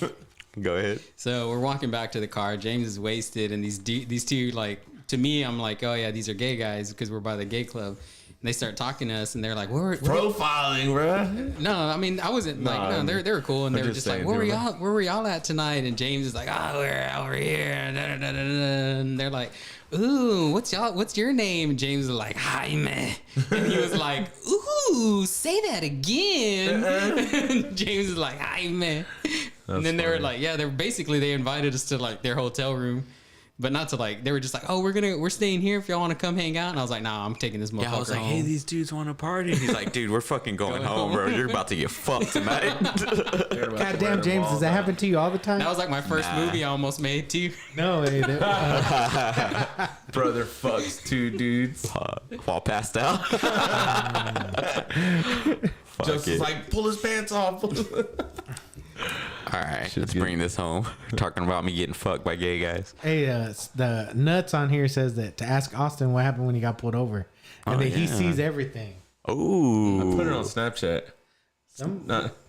Go ahead. So we're walking back to the car. James is wasted, and these two, like, to me, I'm like, oh yeah, these are gay guys because we're by the gay club. And they start talking to us, and they're like, "Where?" Profiling, bruh. No, I mean, I wasn't like, no, they were cool, and they were just just like, saying, where dude. were y'all at tonight? And James is like, oh, we're over here, da, da, da, da, da. And they're like, ooh, what's your name? And James is like, Jaime, and he was like, ooh, say that again. And James is like, Jaime, and then they were like, yeah, they invited us to like their hotel room. But not to like, they were just like, oh, we're staying here if y'all want to come hang out. And I was like, nah, I'm taking this motherfucker Yeah, I was like, home. hey, these dudes want to party. And he's like, dude, we're fucking going home, bro. You're about to get fucked tonight. Goddamn, James, does that happen to you all the time? That was like my first movie I almost made too. No, Brother fucks 2 dudes. While passed out. Fuck Joseph's it. like, pull his pants off. All right, let's bring this home. Talking about me getting fucked by gay guys. Hey, the nuts on here says that to ask Austin what happened when he got pulled over, and that he sees everything. Oh, I put it on Snapchat.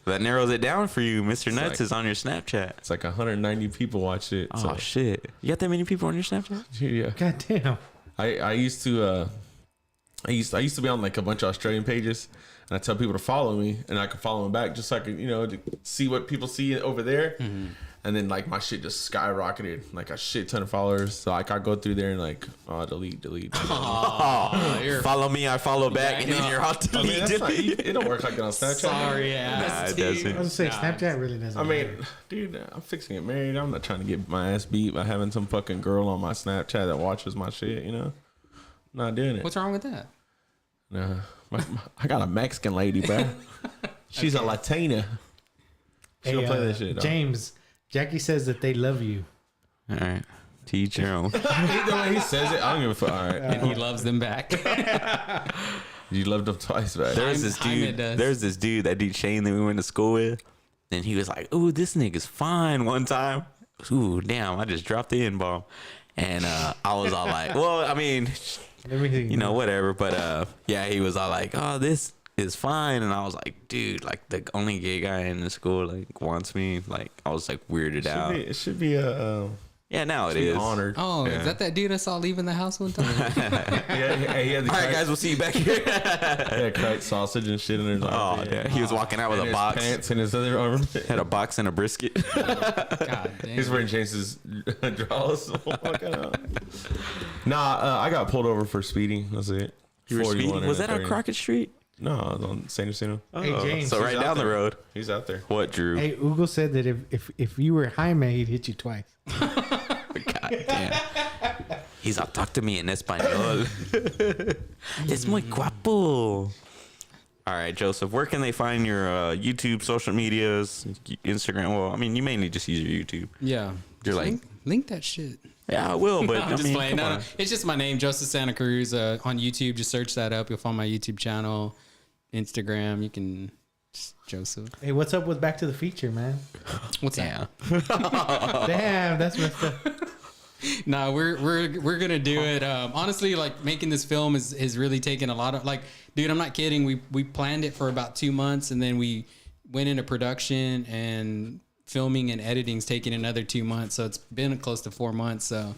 That narrows it down for you. Mr. Nuts like- is on your Snapchat. It's like 190 people watched it. Oh shit! You got that many people on your Snapchat? Yeah. Goddamn. I used to be on like a bunch of Australian pages, and I tell people to follow me, and I can follow them back just so I can, you know, to see what people see over there. Mm-hmm. And then like my shit just skyrocketed, like a shit ton of followers. So like I go through there and like, delete. Follow me, I follow back, and then you're all I mean, delete. it don't work like that on Snapchat. Sorry Nah, ass. it dude. doesn't. I was gonna say Snapchat really doesn't. I mean, dude, I'm fixing to get married. I'm not trying to get my ass beat by having some fucking girl on my Snapchat that watches my shit, you know? Not doing it. What's wrong with that? Nah. I got a Mexican lady, bro. She's a Latina. She gonna play that shit, dog. James, Jackie says that they love you. All right. To each your own. The way he says it, I don't give a fuck. All right. And he loves them back. You loved them twice, right? There's this dude. There's this dude, that dude Shane that we went to school with, and he was like, "Ooh, this nigga's fine." One time, ooh, damn, I just dropped the N-bomb, and I was all like, "Well, I mean, you know, whatever." But yeah, he was all like, "Oh, this is fine," and I was like, "Dude, like the only gay guy in the school like wants me." Like I was like weirded out. It should be a. Yeah, now it is. Honored. Oh, Yeah. is that dude I saw leaving the house one time? Yeah, he had the All right, guys, we'll see you back here. yeah, cracked sausage and shit in his arm. Oh, yeah. He was walking out with And a his box. pants in his other arm. Had a box and a brisket. God damn. He's wearing James's drawers. Nah, I got pulled over for speeding. That's it. You were 41 speeding? Was that on 30. Crockett Street? No, it was on San Jacinto. Hey, James. So right He's out down the there. road. He's out there. What, Drew? Hey, Ugo said that if you were Jaime, he'd hit you twice. God damn. He's all, talk to me in español. Es muy guapo. All right, Joseph, where can they find your YouTube, social medias, Instagram? Well, I mean, you mainly just use your YouTube. Yeah. You're like, link that shit. yeah, I will, but I'm I just mean, playing. come No, on. it's just my name, Joseph SantaCruz. On YouTube, just search that up. You'll find my YouTube channel, Instagram. You can just Joseph. Hey, what's up with Back to the Feature, man? What's that? Damn, that's messed up. No, we're gonna do it. Honestly, like making this film is really taking a lot of like, dude. I'm not kidding. We planned it for about 2 months, and then we went into production, and filming and editing's taking another 2 months. So it's been close to 4 months. So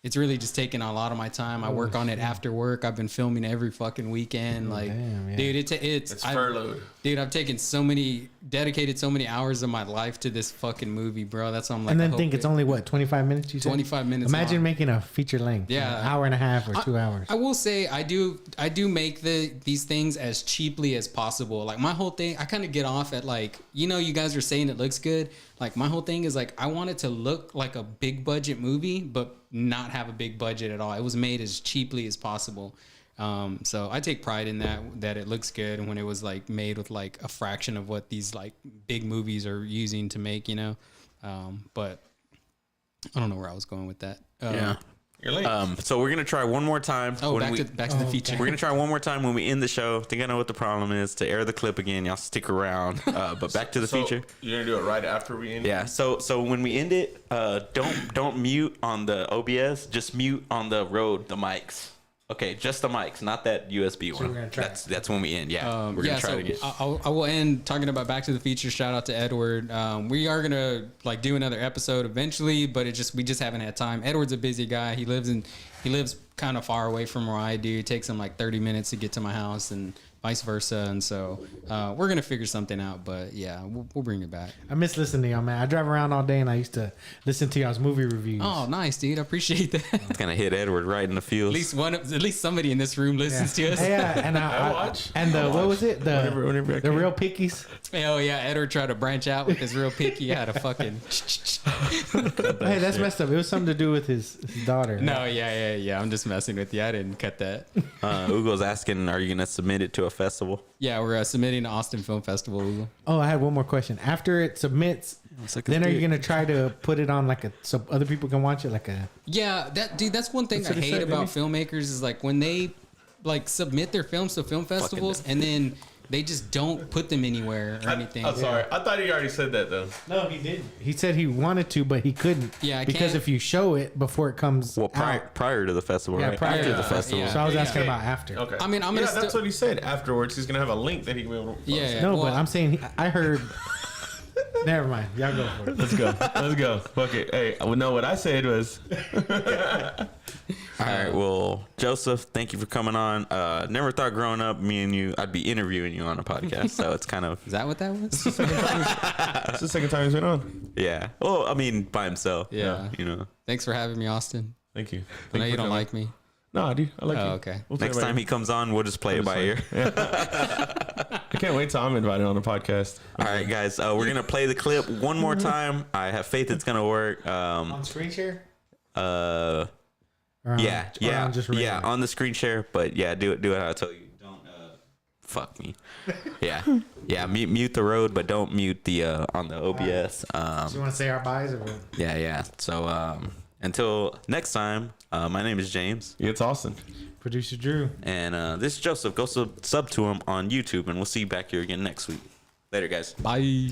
it's really just taking a lot of my time. I work on it after work. I've been filming every fucking weekend. Like, damn, yeah. dude, it's furloughed. Dude, I've taken dedicated so many hours of my life to this fucking movie, bro. That's why I'm like, And then I think hope it's only what 25 minutes. You said 25 minutes Imagine long. making a feature length. Yeah. an hour and a half or 2 hours. I will say I do make these things as cheaply as possible. Like my whole thing, I kind of get off at like, you know, you guys are saying it looks good. Like my whole thing is like I want it to look like a big budget movie, but not have a big budget at all. It was made as cheaply as possible. So I take pride in that it looks good, and when it was like made with like a fraction of what these like big movies are using to make, you know. But I don't know where I was going with that. Yeah. You're late. So we're gonna try one more time. Oh, when back to the feature. We're gonna try one more time when we end the show. I think I know what the problem is. To air the clip again, y'all stick around. But back to the feature. You're gonna do it right after we end. Yeah. So when we end it, don't mute on the OBS. Just mute on the Rode, the mics. Okay, just the mics, not that USB one. we're gonna try That's when we end. Yeah, we're gonna try so it again. I will end talking about Back to the Feature. Shout out to Edward. We are gonna like do another episode eventually, but we just haven't had time. Edward's a busy guy. He lives kind of far away from where I do. It takes him like 30 minutes to get to my house, and vice versa. And so we're gonna figure something out. But yeah, we'll bring it back. I miss listening to y'all, man. I drive around all day, and I used to listen to y'all's movie reviews. Oh, nice, dude. I appreciate that. It's gonna hit Edward right in the feels. At least somebody in this room listens to us. Yeah, and I watch. And what was it? Whenever I The can. real pickies. Oh yeah, Edward tried to branch out with his real picky. Had a fucking. Hey, that's messed up. It was something to do with his daughter. No, yeah. I'm just messing with you. I didn't cut that. Ugo's asking, are you gonna submit it to a festival? Yeah, we're submitting to Austin Film Festival. Google. Oh, I had one more question. After it submits, then are you gonna try to put it on like so other people can watch it like a? Yeah, that's one thing That's I what it hate said, about filmmakers is like when they like submit their films to film festivals and then they just don't put them anywhere or anything. I'm sorry. I thought he already said that though. No, he didn't. He said he wanted to, but he couldn't. Yeah, I because can't- if you show it before it comes Well, out. prior to the festival, Yeah, right? prior After to the the festival. yeah. So I was asking Okay. about after. Okay. I mean, I'm gonna that's still- what he said. Afterwards, he's gonna have a link that he can be able to. Yeah. No, well, but I'm saying I heard. Never mind. Y'all go for it. Let's go. Let's go. Fuck it. Hey, no, what I said was. All right. Well, Joseph, thank you for coming on. Never thought growing up, me and you, I'd be interviewing you on a podcast. So it's kind of, is that what that was? It's the second time he's been on. yeah. Well, I mean, by himself. Yeah. You know. Thanks for having me, Austin. Thank you. I know you don't like me. No, dude. I like Oh, you. okay. We'll play Next by time ear. he comes on, we'll just play it by ear. I can't wait till I'm invited on the podcast. All right, guys. We're gonna play the clip one more time. I have faith it's gonna work. On screen share. Yeah, Or on just regular? on the screen share. But yeah, do it how I told you. Don't fuck me. Yeah, yeah. Mute the road, but don't mute the on the OBS. So you want to say our buys or what? Yeah, yeah. So until next time, my name is James. It's Austin. Producer Drew. And this is Joseph. Go sub to him on YouTube, and we'll see you back here again next week. Later, guys. Bye.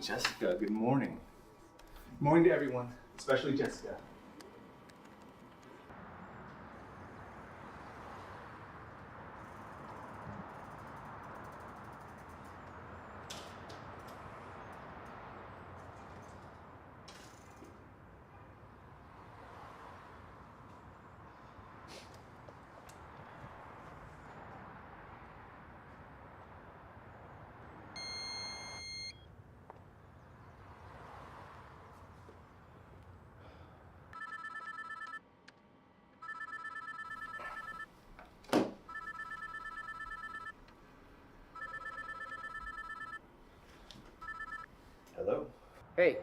Jessica, good morning. Good morning to everyone, especially Jessica. Hello? Hey,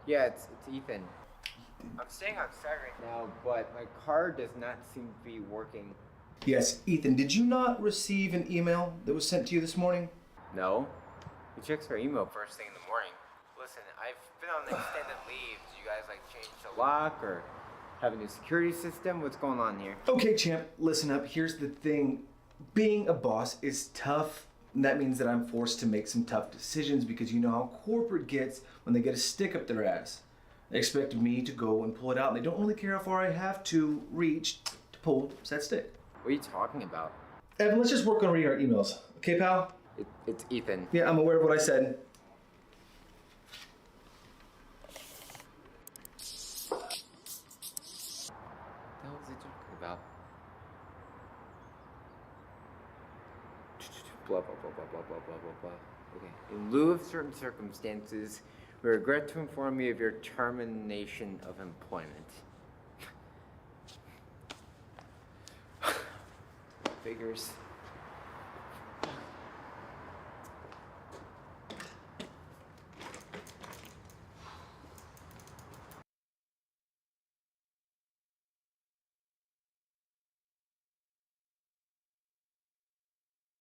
yeah, it's Ethan. I'm staying outside right now, but my car does not seem to be working. Yes, Ethan, did you not receive an email that was sent to you this morning? No? Who checks our email first thing in the morning? Listen, I've been on extended leave. Do you guys like change the lock or have a new security system? What's going on here? Okay, champ, listen up. Here's the thing. Being a boss is tough, and that means that I'm forced to make some tough decisions because you know how corporate gets when they get a stick up their ass. They expect me to go and pull it out, and they don't really care how far I have to reach to pull that stick. What are you talking about? Evan, let's just work on reading our emails. Okay, pal? It's Ethan. Yeah, I'm aware of what I said. What the hell is he talking about? Blah, blah, blah, blah, blah, blah, blah, blah, blah. Okay. In lieu of certain circumstances, we regret to inform you of your termination of employment. Figures.